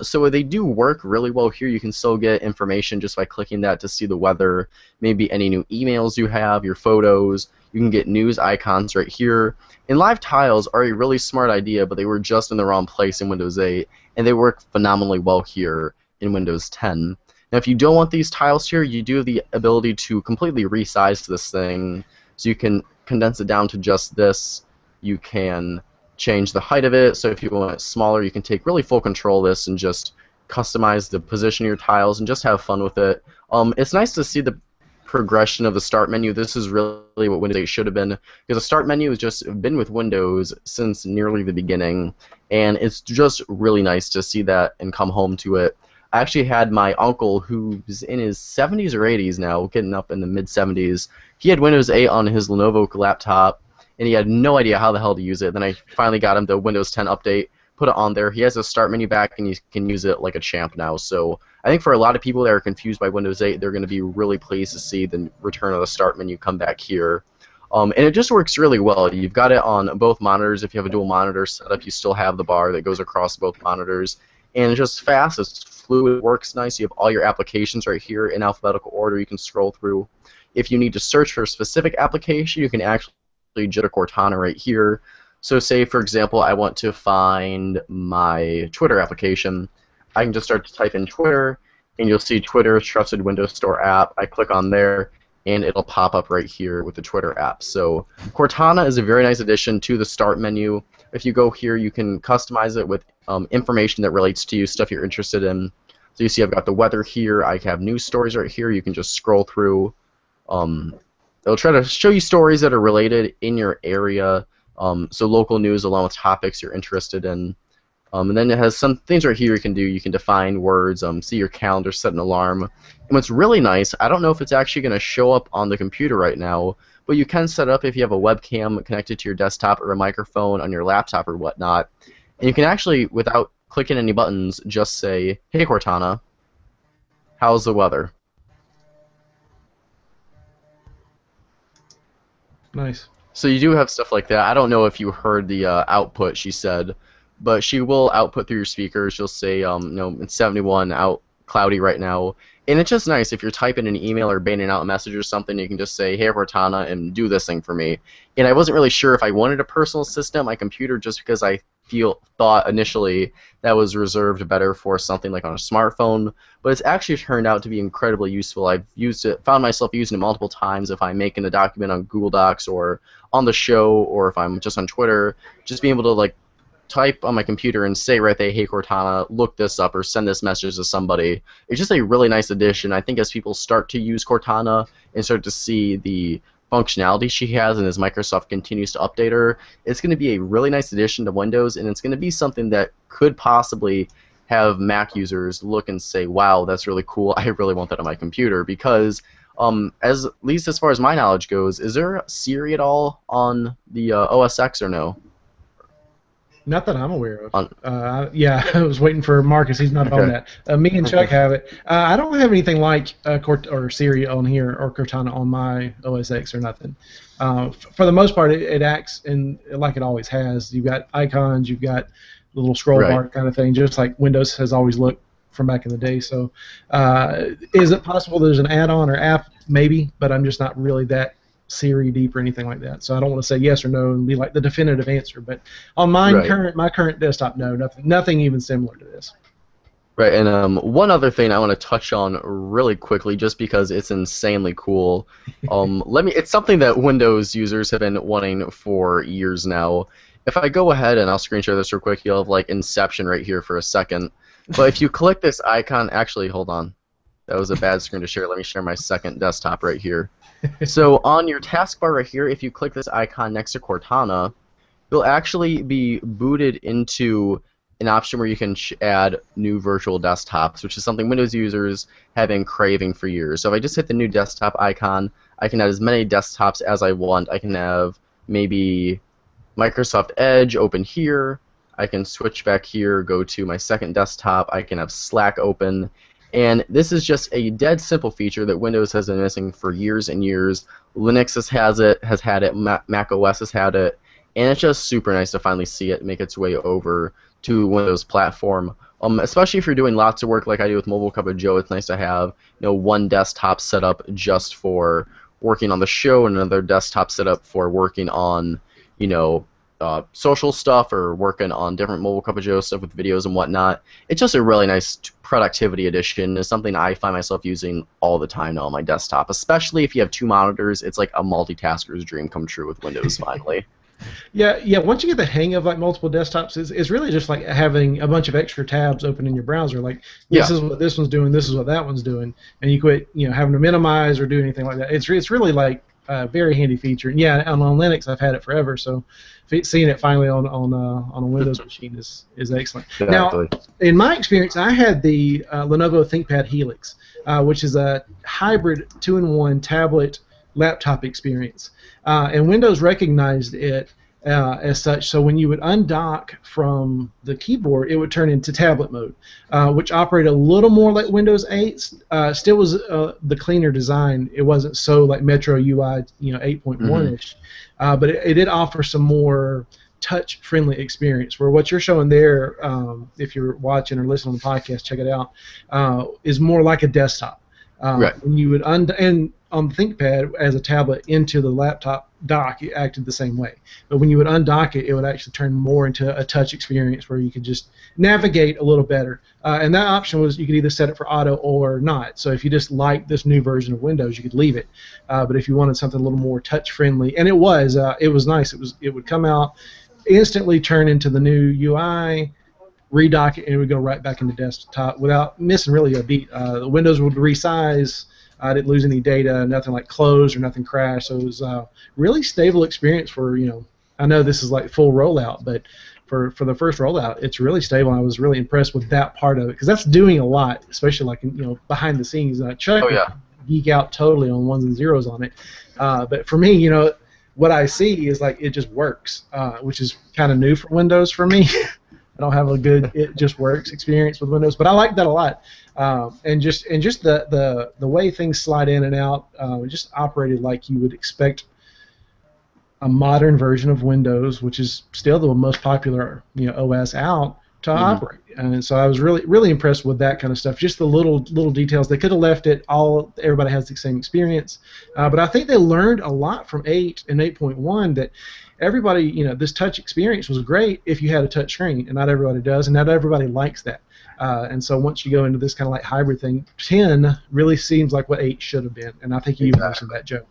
So they do work really well here. You can still get information just by clicking that to see the weather, maybe any new emails you have, your photos. You can get news icons right here. And live tiles are a really smart idea, but they were just in the wrong place in Windows 8, and they work phenomenally well here in Windows 10. Now, if you don't want these tiles here, you do have the ability to completely resize this thing. So you can condense it down to just this. You can change the height of it. So if you want it smaller, you can take really full control of this and just customize the position of your tiles and just have fun with it. It's nice to see the progression of the Start menu. This is really what Windows 8 should have been, because the Start menu has just been with Windows since nearly the beginning, and it's just really nice to see that and come home to it. I actually had my uncle, who's in his 70s or 80s now, getting up in the mid-70s. He had Windows 8 on his Lenovo laptop, and he had no idea how the hell to use it. Then I finally got him the Windows 10 update, put it on there. He has a Start menu back, and he can use it like a champ now. So I think for a lot of people that are confused by Windows 8, they're going to be really pleased to see the return of the Start menu come back here. And it just works really well. You've got it on both monitors. If you have a dual monitor setup, you still have the bar that goes across both monitors. And it's just fast, it's fluid, it works nice. You have all your applications right here in alphabetical order you can scroll through. If you need to search for a specific application, you can actually jitter Cortana right here. So say, for example, I want to find my Twitter application. I can just start to type in Twitter, and you'll see Twitter's Trusted Windows Store app. I click on there, and it'll pop up right here with the Twitter app. So Cortana is a very nice addition to the Start menu. If you go here, you can customize it with information that relates to you, stuff you're interested in. So you see I've got the weather here. I have news stories right here. You can just scroll through. It'll try to show you stories that are related in your area, so local news along with topics you're interested in. And then it has some things right here you can do. You can define words, see your calendar, set an alarm. And what's really nice, I don't know if it's actually going to show up on the computer right now, but you can set up if you have a webcam connected to your desktop or a microphone on your laptop or whatnot. And you can actually, without clicking any buttons, just say, "Hey Cortana, how's the weather?"
Nice.
So you do have stuff like that. I don't know if you heard the output she said, but she will output through your speakers. She'll say, it's 71 out, cloudy right now. And it's just nice if you're typing an email or banging out a message or something, you can just say, "Hey Cortana," and do this thing for me. And I wasn't really sure if I wanted a personal assistant on my computer, just because I thought initially that was reserved better for something like on a smartphone, but it's actually turned out to be incredibly useful. I've used it, found myself using it multiple times if I'm making a document on Google Docs or on the show, or if I'm just on Twitter, just being able to type on my computer and say right there, hey Cortana, look this up or send this message to somebody. It's just a really nice addition. I think as people start to use Cortana and start to see the functionality she has, and as Microsoft continues to update her, it's going to be a really nice addition to Windows, and it's going to be something that could possibly have Mac users look and say, wow, that's really cool, I really want that on my computer, because at least as far as my knowledge goes, is there Siri at all on the OS X or no?
Not that I'm aware of. Yeah, I was waiting for Marcus. He's not on that. Me and Chuck have it. I don't have anything like or Siri on here or Cortana on my OS X or nothing. For the most part, it acts like it always has. You've got icons, you've got the little scroll bar kind of thing, just like Windows has always looked from back in the day. So, is it possible there's an add-on or app? Maybe, but I'm just not really that Siri deep or anything like that, so I don't want to say yes or no and be like the definitive answer. But on my current desktop, no, nothing even similar to this.
Right, and one other thing I want to touch on really quickly, just because it's insanely cool. It's something that Windows users have been wanting for years now. If I go ahead and I'll screen share this real quick, you'll have like Inception right here for a second. But if you click this icon, actually, hold on, that was a bad screen to share. Let me share my second desktop right here. So on your taskbar right here, if you click this icon next to Cortana, you'll actually be booted into an option where you can add new virtual desktops, which is something Windows users have been craving for years. So if I just hit the new desktop icon, I can add as many desktops as I want. I can have maybe Microsoft Edge open here. I can switch back here, go to my second desktop. I can have Slack open. And this is just a dead simple feature that Windows has been missing for years and years. Linux has had it, Mac OS has had it, and it's just super nice to finally see it make its way over to Windows platform. Especially if you're doing lots of work like I do with Mobile Cup of Joe, it's nice to have one desktop set up just for working on the show and another desktop set up for working on social stuff or working on different Mobile Cup of Joe stuff with videos and whatnot. It's just a really nice productivity addition. It's something I find myself using all the time now on my desktop, especially if you have two monitors. It's like a multitasker's dream come true with Windows finally.
Yeah. Once you get the hang of like multiple desktops, it's really just like having a bunch of extra tabs open in your browser. Like this is what this one's doing, this is what that one's doing, and you quit having to minimize or do anything like that. It's really like a very handy feature. And yeah, on Linux I've had it forever, so seeing it finally on a Windows machine is excellent. Exactly. Now, in my experience, I had the Lenovo ThinkPad Helix, which is a hybrid 2-in-1 tablet laptop experience, and Windows recognized it as such. So when you would undock from the keyboard, it would turn into tablet mode, which operated a little more like Windows 8. Still was the cleaner design. It wasn't so like Metro UI 8.1-ish. But it did offer some more touch-friendly experience, where what you're showing there, if you're watching or listening to the podcast, check it out, is more like a desktop. When you would and on the ThinkPad as a tablet into the laptop dock, it acted the same way. But when you would undock it, it would actually turn more into a touch experience where you could just navigate a little better. And that option was you could either set it for auto or not. So if you just liked this new version of Windows, you could leave it. But if you wanted something a little more touch-friendly, and it was nice. It would come out, instantly turn into the new UI, redock it, and it would go right back into desktop without missing really a beat. The Windows would resize. I didn't lose any data, nothing like closed or nothing crashed. So it was a really stable experience for, I know this is like full rollout, but for the first rollout, it's really stable. I was really impressed with that part of it, because that's doing a lot, especially like behind the scenes. Chuck geek out totally on ones and zeros on it, but for me, what I see is like it just works, which is kind of new for Windows for me. I don't have a good it just works experience with Windows, but I like that a lot. And just the way things slide in and out, it just operated like you would expect a modern version of Windows, which is still the most popular OS out, to operate. And so I was really impressed with that kind of stuff. Just the little details. They could have left it all. Everybody has the same experience, but I think they learned a lot from 8 and 8.1 that everybody, this touch experience was great if you had a touch screen, and not everybody does, and not everybody likes that. And so once you go into this kind of like hybrid thing, 10 really seems like what 8 should have been, and I think you mentioned that, Joe.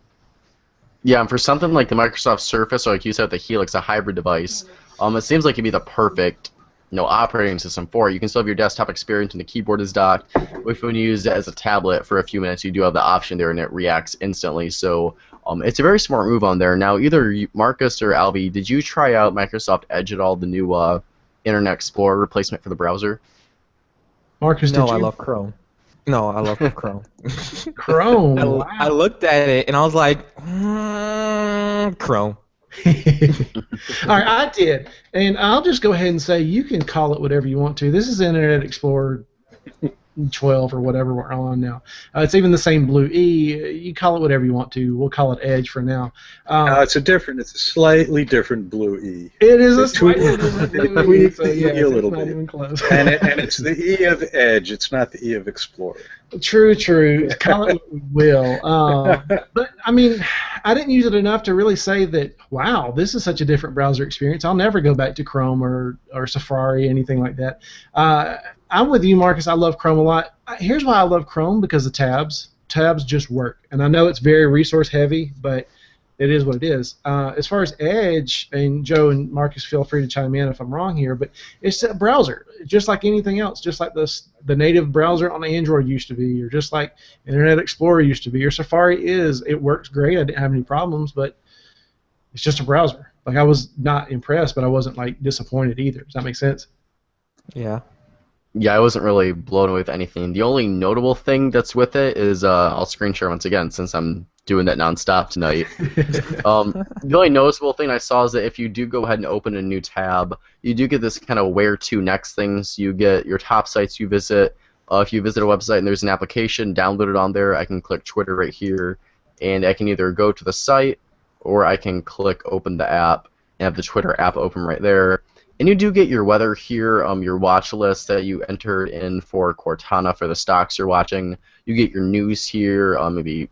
Yeah, and for something like the Microsoft Surface, or like you said, the Helix, a hybrid device, It seems like it'd be the perfect operating system for it. You can still have your desktop experience and the keyboard is docked. If when you use it as a tablet for a few minutes, you do have the option there, and it reacts instantly. So it's a very smart move on there. Now, either Marcus or Alvie, did you try out Microsoft Edge at all, the new Internet Explorer replacement for the browser?
Marcus,
No,
did you?
I love Chrome. No, I love Chrome.
Chrome.
I,
Wow.
I looked at it and I was like, Chrome.
All right, I did, and I'll just go ahead and say you can call it whatever you want to. This is Internet Explorer 12 or whatever we're on now. It's even the same blue E. You call it whatever you want to. We'll call it Edge for now.
It's a slightly different blue E.
It is a slightly different blue E, so yeah,
a little
it's not
bit.
even close.
and it's the E of Edge. It's not the E of Explorer.
True. Call it what we will. But, I mean, I didn't use it enough to really say that, wow, this is such a different browser experience. I'll never go back to Chrome or Safari, anything like that. I'm with you, Marcus. I love Chrome a lot. Here's why I love Chrome, because the tabs. Tabs just work. And I know it's very resource heavy, but it is what it is. As far as Edge, and Joe and Marcus, feel free to chime in if I'm wrong here, but it's a browser, just like anything else, just like the native browser on Android used to be, or just like Internet Explorer used to be, or Safari is. It works great. I didn't have any problems, but it's just a browser. Like, I was not impressed, but I wasn't like disappointed either. Does that make sense?
Yeah.
Yeah, I wasn't really blown away with anything. The only notable thing that's with it is I'll screen share once again since I'm doing that nonstop tonight. The only noticeable thing I saw is that if you do go ahead and open a new tab, you do get this kind of where to next things. You get your top sites you visit. If you visit a website and there's an application, download it on there. I can click Twitter right here, and I can either go to the site or I can click open the app and have the Twitter app open right there. And you do get your weather here, your watch list that you entered in for Cortana for the stocks you're watching. You get your news here, maybe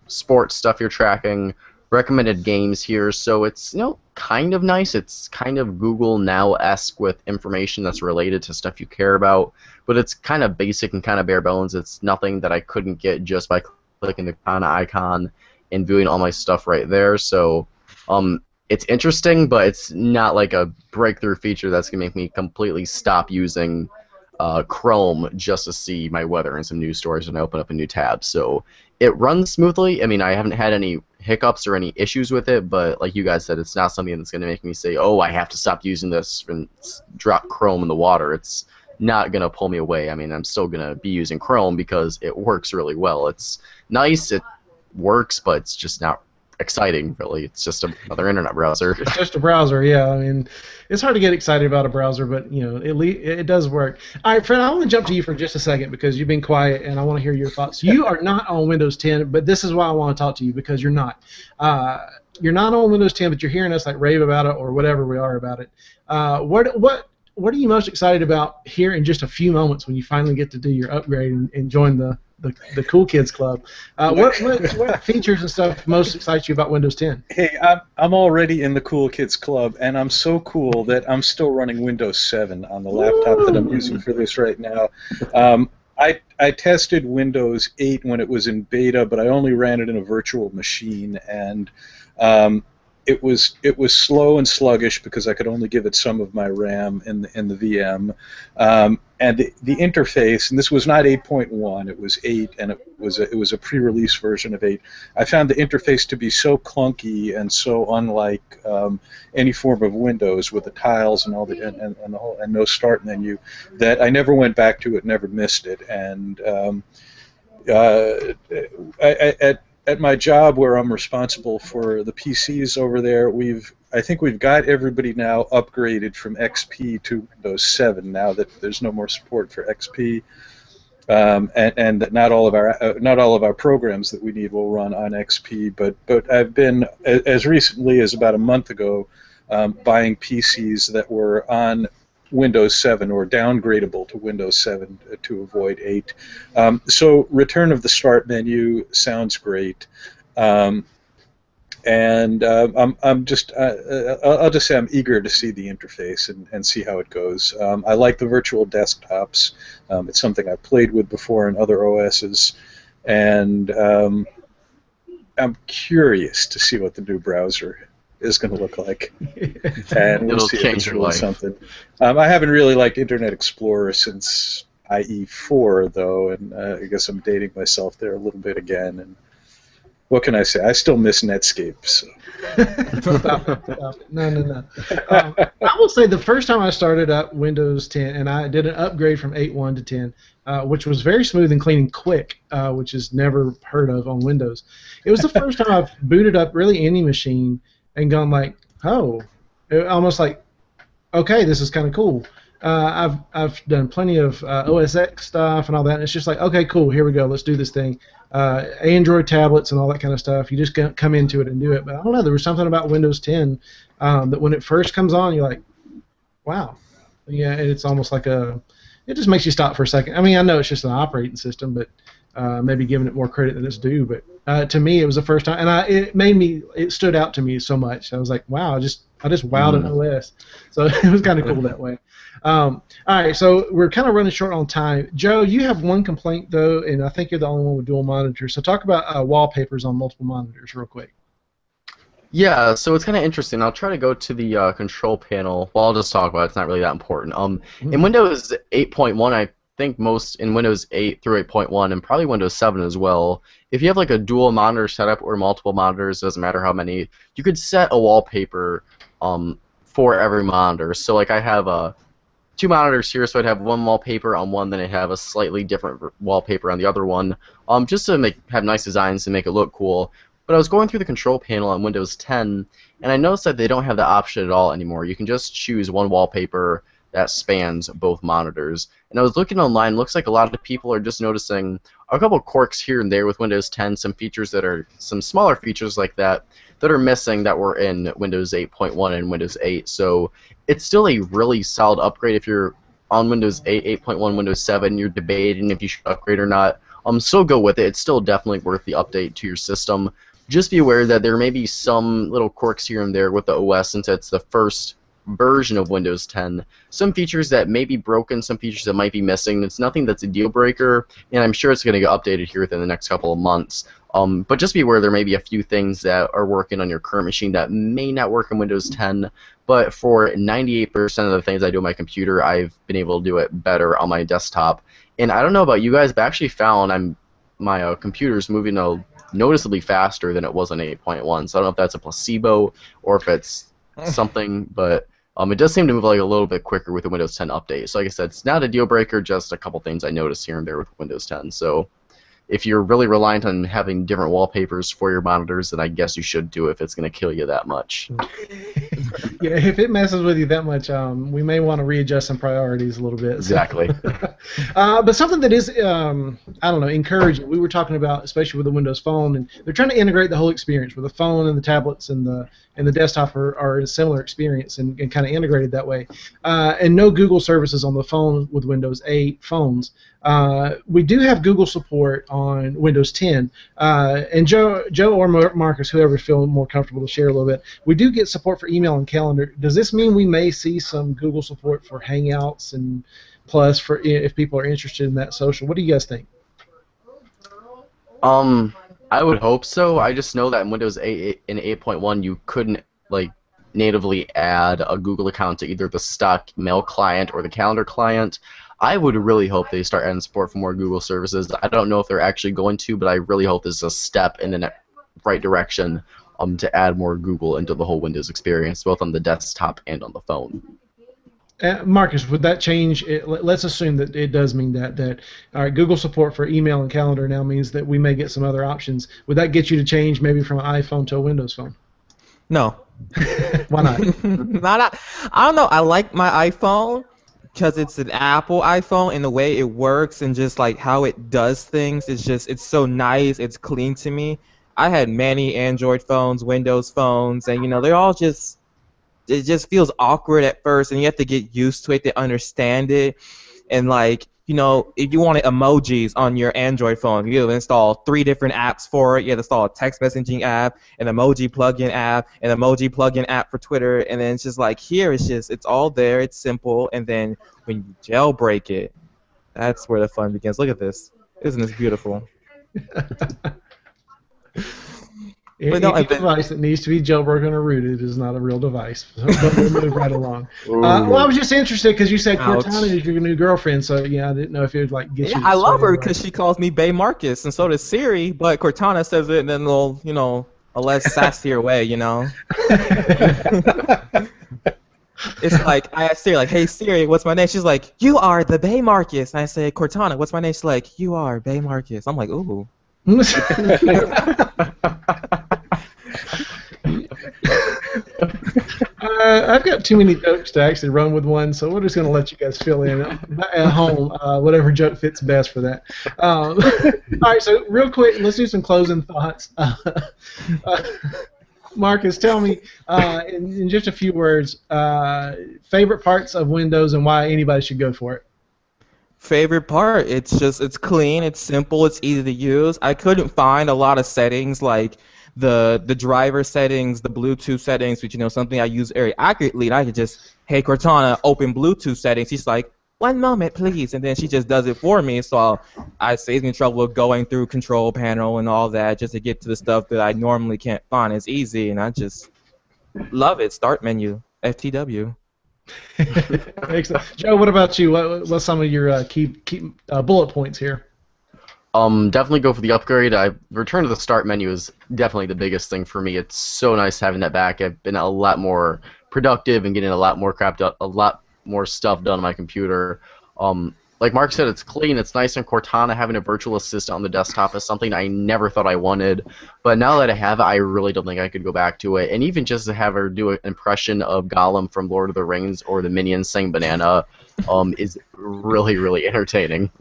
sports stuff you're tracking, recommended games here. So it's kind of nice. It's kind of Google Now-esque with information that's related to stuff you care about, but it's kind of basic and kind of bare bones. It's nothing that I couldn't get just by clicking the Cortana icon and viewing all my stuff right there. So it's interesting, but it's not like a breakthrough feature that's going to make me completely stop using Chrome just to see my weather and some news stories when I open up a new tab. So it runs smoothly. I mean, I haven't had any hiccups or any issues with it, but like you guys said, it's not something that's going to make me say, oh, I have to stop using this and drop Chrome in the water. It's not going to pull me away. I mean, I'm still going to be using Chrome because it works really well. It's nice, it works, but it's just not exciting, really. It's just another internet browser.
It's just a browser, yeah. I mean, it's hard to get excited about a browser, but it does work. All right, Fred, I want to jump to you for just a second because you've been quiet, and I want to hear your thoughts. You are not on Windows 10, but this is why I want to talk to you, because you're not. You're not on Windows 10, but you're hearing us like rave about it or whatever we are about it. What are you most excited about here in just a few moments when you finally get to do your upgrade and join the cool kids club? What features and stuff most excites you about Windows 10?
Hey, I'm already in the cool kids club, and I'm so cool that I'm still running Windows 7 on the laptop that I'm using for this right now. I tested Windows 8 when it was in beta, but I only ran it in a virtual machine, and it was slow and sluggish because I could only give it some of my RAM in the VM, and the interface. And this was not 8.1; it was 8, and it was a pre-release version of 8. I found the interface to be so clunky and so unlike any form of Windows with the tiles and all and no start menu that I never went back to it, never missed it, and at my job where I'm responsible for the PCs over there, I think we've got everybody now upgraded from XP to Windows 7 now that there's no more support for XP, and that not all of our programs that we need will run on XP. But I've been, as recently as about a month ago, buying PCs that were on Windows 7 or downgradable to Windows 7 to avoid 8. So return of the start menu sounds great, and I'll just say I'm eager to see the interface and see how it goes. I like the virtual desktops. It's something I've played with before in other OSs, and I'm curious to see what the new browser is going to look like. And we'll
It'll
see if
change
it's
your
really
life.
something. I haven't really liked Internet Explorer since IE4, though, and I guess I'm dating myself there a little bit again. And what can I say? I still miss Netscape. So.
Stop it. Stop it. No, no, no. I will say the first time I started up Windows 10, and I did an upgrade from 8.1 to 10, which was very smooth and clean and quick, which is never heard of on Windows. It was the first time I've booted up really any machine and gone like, oh, almost like, okay, this is kind of cool. I've done plenty of OS X stuff and all that, and it's just like, okay, cool, here we go, let's do this thing. Android tablets and all that kind of stuff, you just come into it and do it. But I don't know, there was something about Windows 10 that when it first comes on, you're like, wow. Yeah, it's almost like it just makes you stop for a second. I mean, I know it's just an operating system, but maybe giving it more credit than it's due. But to me, it was the first time, and it stood out to me so much. I was like, wow, I just wowed an OS. So it was kind of cool that way. All right, so we're kind of running short on time. Joe, you have one complaint, though, and I think you're the only one with dual monitors. So talk about wallpapers on multiple monitors real quick.
Yeah, so it's kind of interesting. I'll try to go to the control panel. Well, I'll just talk about it. It's not really that important. In Windows 8.1, I think most in Windows 8 through 8.1, and probably Windows 7 as well, if you have like a dual monitor setup or multiple monitors, doesn't matter how many, you could set a wallpaper for every monitor. So like I have two monitors here, so I'd have one wallpaper on one, then I'd have a slightly different wallpaper on the other one, just to have nice designs and make it look cool. But I was going through the control panel on Windows 10, and I noticed that they don't have the option at all anymore. You can just choose one wallpaper that spans both monitors. And I was looking online, looks like a lot of people are just noticing a couple quirks here and there with Windows 10, some features that are, some smaller features like that are missing that were in Windows 8.1 and Windows 8. So it's still a really solid upgrade if you're on Windows 8, 8.1, Windows 7, you're debating if you should upgrade or not. Still go with it. It's still definitely worth the update to your system. Just be aware that there may be some little quirks here and there with the OS since it's the first version of Windows 10. Some features that may be broken, some features that might be missing. It's nothing that's a deal breaker, and I'm sure it's going to get updated here within the next couple of months. But just be aware there may be a few things that are working on your current machine that may not work in Windows 10, but for 98% of the things I do on my computer, I've been able to do it better on my desktop. And I don't know about you guys, but I actually found my computer's moving noticeably faster than it was on 8.1. So I don't know if that's a placebo or if it's something, but it does seem to move like a little bit quicker with the Windows 10 update. So like I said, it's not a deal breaker, just a couple things I noticed here and there with Windows 10. So if you're really reliant on having different wallpapers for your monitors, then I guess you should do it if it's going to kill you that much.
Yeah, if it messes with you that much, we may want to readjust some priorities a little bit.
Exactly.
But something that is, I don't know, encouraging. We were talking about, especially with the Windows Phone, and they're trying to integrate the whole experience where the phone and the tablets and the desktop are a similar experience and kind of integrated that way. And no Google services on the phone with Windows 8 phones. We do have Google support on Windows 10. And Joe or Marcus, whoever feels more comfortable to share a little bit, we do get support for email and calendar. Does this mean we may see some Google support for Hangouts and Plus for if people are interested in that social? What do you guys think?
I would hope so. I just know that in Windows 8 and 8.1 you couldn't natively add a Google account to either the stock mail client or the calendar client. I would really hope they start adding support for more Google services. I don't know if they're actually going to, but I really hope this is a step in the right direction to add more Google into the whole Windows experience, both on the desktop and on the phone.
Marcus, would that change? Let's assume that it does mean that all right, Google support for email and calendar now means that we may get some other options. Would that get you to change maybe from an iPhone to a Windows phone?
No.
Why not?
I don't know. I like my iPhone because it's an Apple iPhone, and the way it works and just like how it does things, it's so nice. It's clean to me. I had many Android phones, Windows phones, and they're all just, it just feels awkward at first, and you have to get used to it to understand it. And if you wanted emojis on your Android phone, you have to install 3 different apps for it. You have to install a text messaging app, an emoji plugin app, an emoji plugin app for Twitter, and then it's just like here, it's all there, it's simple, and then when you jailbreak it, that's where the fun begins. Look at this. Isn't this beautiful? But no,
Any device that needs to be jailbroken or rooted is not a real device. But we'll move right along. Well, I was just interested because you said
Ouch.
Cortana is your new girlfriend, so yeah, I didn't know if it would like get
yeah,
you. To
I love
sway
her
away.
because she calls me BaeMarcus, and so does Siri. But Cortana says it in a little, a less sassier way, It's like I asked Siri, like, "Hey Siri, what's my name?" She's like, "You are the BaeMarcus." And I say, "Cortana, what's my name?" She's like, "You are BaeMarcus." I'm like, "Ooh."
I've got too many jokes to actually run with one, so we're just going to let you guys fill in at home whatever joke fits best for that. All right, so real quick, let's do some closing thoughts. Marcus, tell me in just a few words, favorite parts of Windows and why anybody should go for it.
Favorite part? It's clean, it's simple, it's easy to use. I couldn't find a lot of settings like the driver settings, the Bluetooth settings, which something I use very accurately. And I could just, hey Cortana, open Bluetooth settings. She's like, 1 moment, please, and then she just does it for me. So I saves me trouble with going through control panel and all that just to get to the stuff that I normally can't find. It's easy, and I just love it. Start menu, FTW.
Excellent. Joe, what about you? What's some of your key bullet points here?
Definitely go for the upgrade. Return to the start menu is definitely the biggest thing for me. It's so nice having that back. I've been a lot more productive and getting a lot more more stuff done on my computer. Like Mark said, it's clean, it's nice, and Cortana having a virtual assistant on the desktop is something I never thought I wanted. But now that I have it, I really don't think I could go back to it. And even just to have her do an impression of Gollum from Lord of the Rings or the Minions saying banana is really, really entertaining.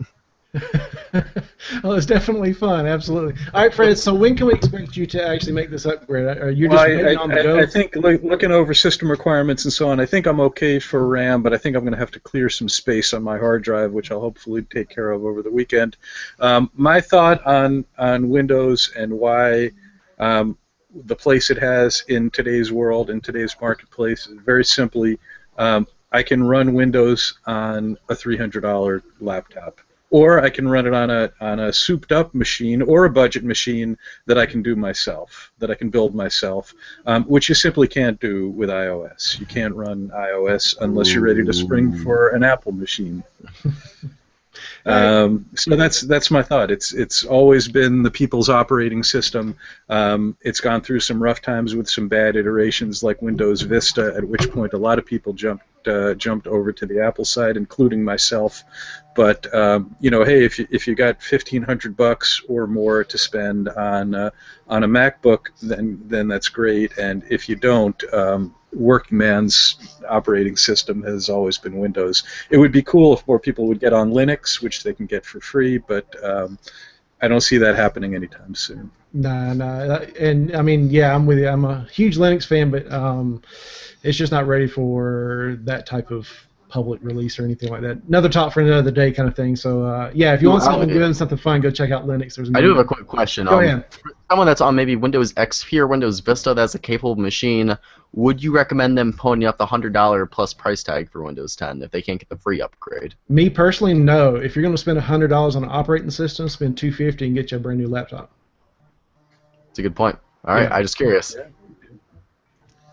Well, it's definitely fun, absolutely. All right, Fred, so when can we expect you to actually make this upgrade? Are you just waiting on the go?
I think looking over system requirements and so on, I think I'm okay for RAM, but I think I'm going to have to clear some space on my hard drive, which I'll hopefully take care of over the weekend. My thought on Windows and why the place it has in today's world, in today's marketplace, is very simply, I can run Windows on a $300 laptop. Or I can run it on a souped-up machine or a budget machine that I can do myself, that I can build myself, which you simply can't do with iOS. You can't run iOS unless you're ready to spring for an Apple machine. So that's my thought. It's always been the people's operating system. It's gone through some rough times with some bad iterations like Windows Vista, at which point a lot of people jumped over to the Apple side, including myself. But hey, if you got $1,500 or more to spend on a MacBook, then that's great. And if you don't, working man's operating system has always been Windows. It would be cool if more people would get on Linux, which they can get for free, but I don't see that happening anytime soon.
No, and I mean, yeah, I'm with you. I'm a huge Linux fan, but it's just not ready for that type of public release or anything like that. Another talk for another day kind of thing. So yeah, if you want something good and something fun, go check out Linux.
I do have a quick question.
Go ahead.
For someone that's on maybe Windows XP or Windows Vista that's a capable machine, would you recommend them ponying up the $100 plus price tag for Windows 10 if they can't get the free upgrade?
Me personally, no. If you're going to spend $100 on an operating system, spend $250 and get you a brand new laptop.
That's a good point. All right,
Yeah.
I'm just curious.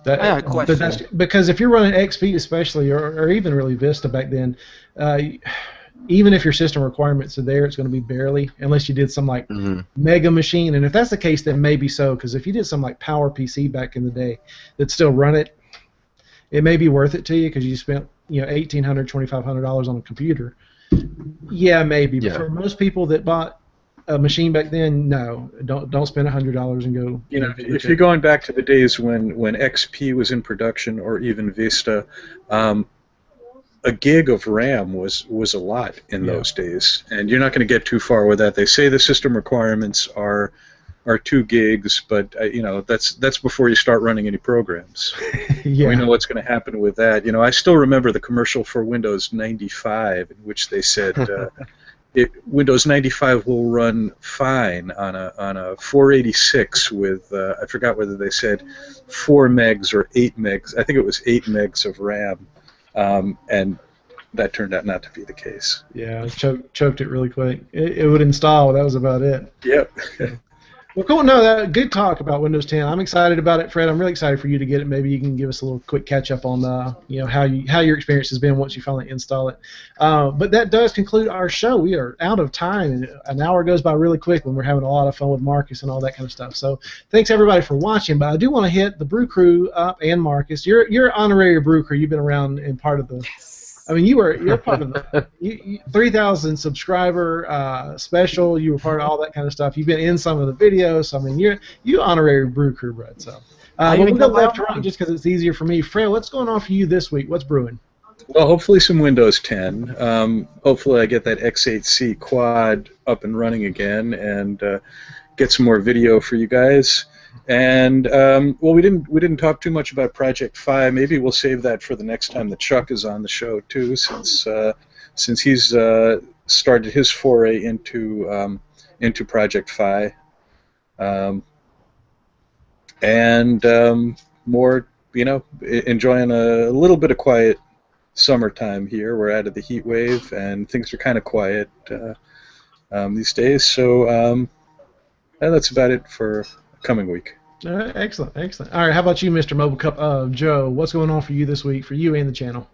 That,
I got a question.
That's, because if you're running XP especially, or even really Vista back then, even if your system requirements are there, it's going to be barely, unless you did some like mega machine. And if that's the case, then maybe so, because if you did some like Power PC back in the day that still run it, it may be worth it to you because you spent $1,800, $2,500 on a computer. Yeah, maybe.
Yeah.
But for most people that bought a machine back then, no, don't spend $100 and go.
If you're going back to the days when XP was in production or even Vista, a gig of RAM was a lot in those days, and you're not going to get too far with that. They say the system requirements are 2 gigs, but that's before you start running any programs.
Yeah.
We know what's going to happen with that. I still remember the commercial for Windows 95 in which they said Windows 95 will run fine on a 486 with I forgot whether they said 4 megs or 8 megs. I think it was 8 megs of RAM. And that turned out not to be the case.
Yeah, choked it really quick. It would install. That was about it.
Yep.
Well, cool. No, good talk about Windows 10. I'm excited about it, Fred. I'm really excited for you to get it. Maybe you can give us a little quick catch up on how your experience has been once you finally install it. But that does conclude our show. We are out of time, and an hour goes by really quick when we're having a lot of fun with Marcus and all that kind of stuff. So thanks everybody for watching. But I do want to hit the Brew Crew up and Marcus. You're honorary Brew Crew. You've been around and part of the. I mean, you're part of the 3,000 subscriber special. You were part of all that kind of stuff. You've been in some of the videos. So, I mean, you honorary Brew Crew, Brett. So, we'll go left to right just because it's easier for me. Fred, what's going on for you this week? What's brewing?
Well, hopefully some Windows 10. Hopefully I get that X8C quad up and running again and get some more video for you guys. And well, we didn't talk too much about Project Fi. Maybe we'll save that for the next time that Chuck is on the show too, since he's started his foray into Project Fi, and more, enjoying a little bit of quiet summertime here. We're out of the heat wave and things are kind of quiet these days. So that's about it for coming week.
All right, excellent. All right, how about you, Mr. Mobile Cup of Joe? What's going on for you this week, for you and the channel?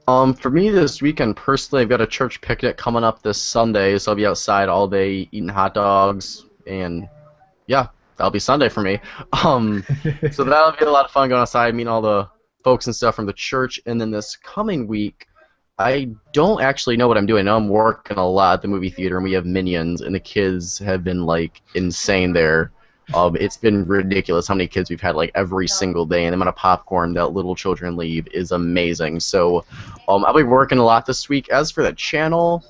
For me this weekend, personally, I've got a church picnic coming up this Sunday, so I'll be outside all day eating hot dogs, and yeah, that'll be Sunday for me. So that'll be a lot of fun going outside, meeting all the folks and stuff from the church, and then this coming week, I don't actually know what I'm doing. I know I'm working a lot at the movie theater, and we have Minions, and the kids have been, like, insane there. It's been ridiculous how many kids we've had, like, every single day, and the amount of popcorn that little children leave is amazing. So I'll be working a lot this week. As for the channel,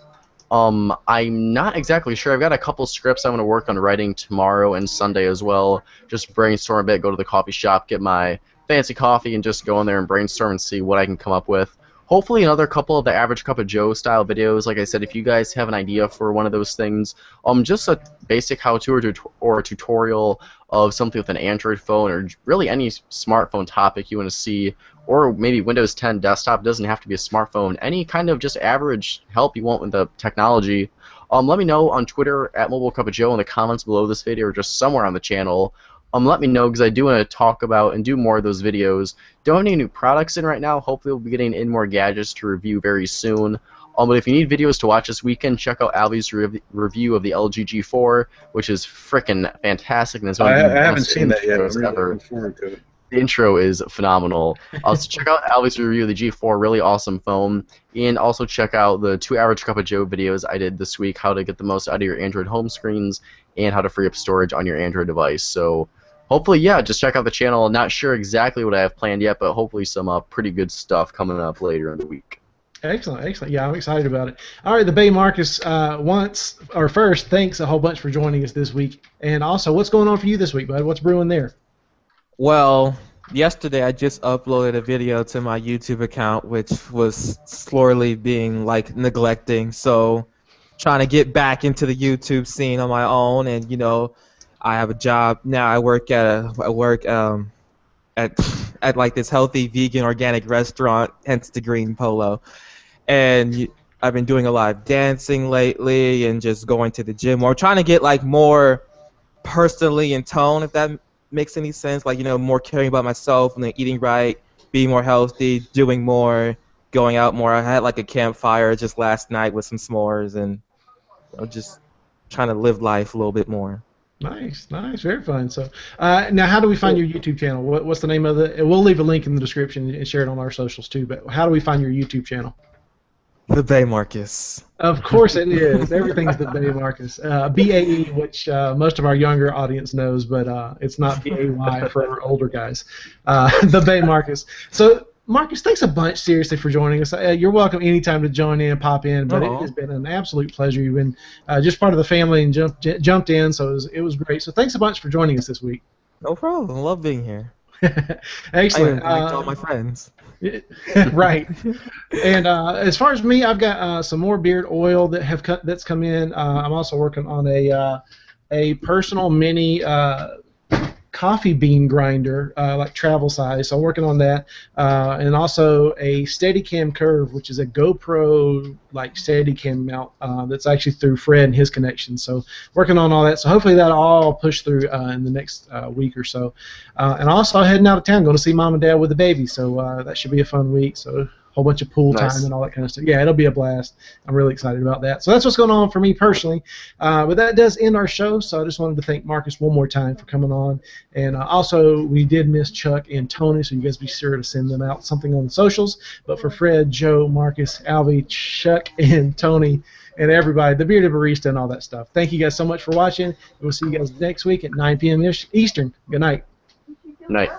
I'm not exactly sure. I've got a couple scripts I'm going to work on writing tomorrow and Sunday as well. Just brainstorm a bit, go to the coffee shop, get my fancy coffee, and just go in there and brainstorm and see what I can come up with. Hopefully another couple of the Average Cup of Joe style videos. Like I said, if you guys have an idea for one of those things, just a basic how-to or a tutorial of something with an Android phone or really any smartphone topic you want to see, or maybe Windows 10 desktop, doesn't have to be a smartphone, any kind of just average help you want with the technology, let me know on Twitter at Mobile Cup of Joe in the comments below this video or just somewhere on the channel. Let me know, because I do want to talk about and do more of those videos. Don't have any new products in right now. Hopefully we'll be getting in more gadgets to review very soon. But if you need videos to watch this weekend, check out Alvie's review of the LG G4, which is frickin' fantastic. And
I haven't seen that yet. I'm really looking forward to it.
The intro is phenomenal. Also, check out Alvie's review of the G4, really awesome phone. And also check out the 2 Average Cup of Joe videos I did this week, how to get the most out of your Android home screens and how to free up storage on your Android device. So hopefully, yeah, just check out the channel. Not sure exactly what I have planned yet, but hopefully some pretty good stuff coming up later in the week.
Excellent. Yeah, I'm excited about it. All right, TheBaeMarcus, first, thanks a whole bunch for joining us this week. And also, what's going on for you this week, bud? What's brewing there?
Well, yesterday I just uploaded a video to my YouTube account, which was slowly being neglecting. So, trying to get back into the YouTube scene on my own, and I have a job now. I work at this healthy vegan organic restaurant, hence the green polo. And I've been doing a lot of dancing lately and just going to the gym more, trying to get more personally in tone, if that makes any sense. More caring about myself and eating right, being more healthy, doing more, going out more. I had a campfire just last night with some s'mores and just trying to live life a little bit more.
Nice, very fun. So, now, how do we find your YouTube channel? What's the name of it? We'll leave a link in the description and share it on our socials too. But how do we find your YouTube channel?
TheBaeMarcus.
Of course it is. Everything's TheBaeMarcus. B-A-E, which most of our younger audience knows, but it's not B-A-Y for our older guys. TheBaeMarcus. So, Marcus, thanks a bunch, seriously, for joining us. You're welcome anytime to join in and pop in, but it has been an absolute pleasure. You've been just part of the family and jumped in, so it was great. So thanks a bunch for joining us this week.
No problem. I love being here.
Excellent.
I invite all my friends.
Right. And as far as me, I've got some more beard oil that's come in. I'm also working on a personal mini coffee bean grinder, like travel size. So I'm working on that, and also a Steadicam Curve, which is a GoPro like Steadicam mount that's actually through Fred and his connection. So working on all that. So hopefully that'll all push through in the next week or so. And also heading out of town, going to see mom and dad with the baby. So that should be a fun week. So whole bunch of pool time and all that kind of stuff. Yeah, it'll be a blast. I'm really excited about that. So that's what's going on for me personally. But that does end our show, so I just wanted to thank Marcus one more time for coming on. And also, we did miss Chuck and Tony, so you guys be sure to send them out something on the socials. But for Fred, Joe, Marcus, Alvie, Chuck, and Tony, and everybody, the Bearded Barista and all that stuff, thank you guys so much for watching. And we'll see you guys next week at 9 p.m. Eastern. Good night.
Night.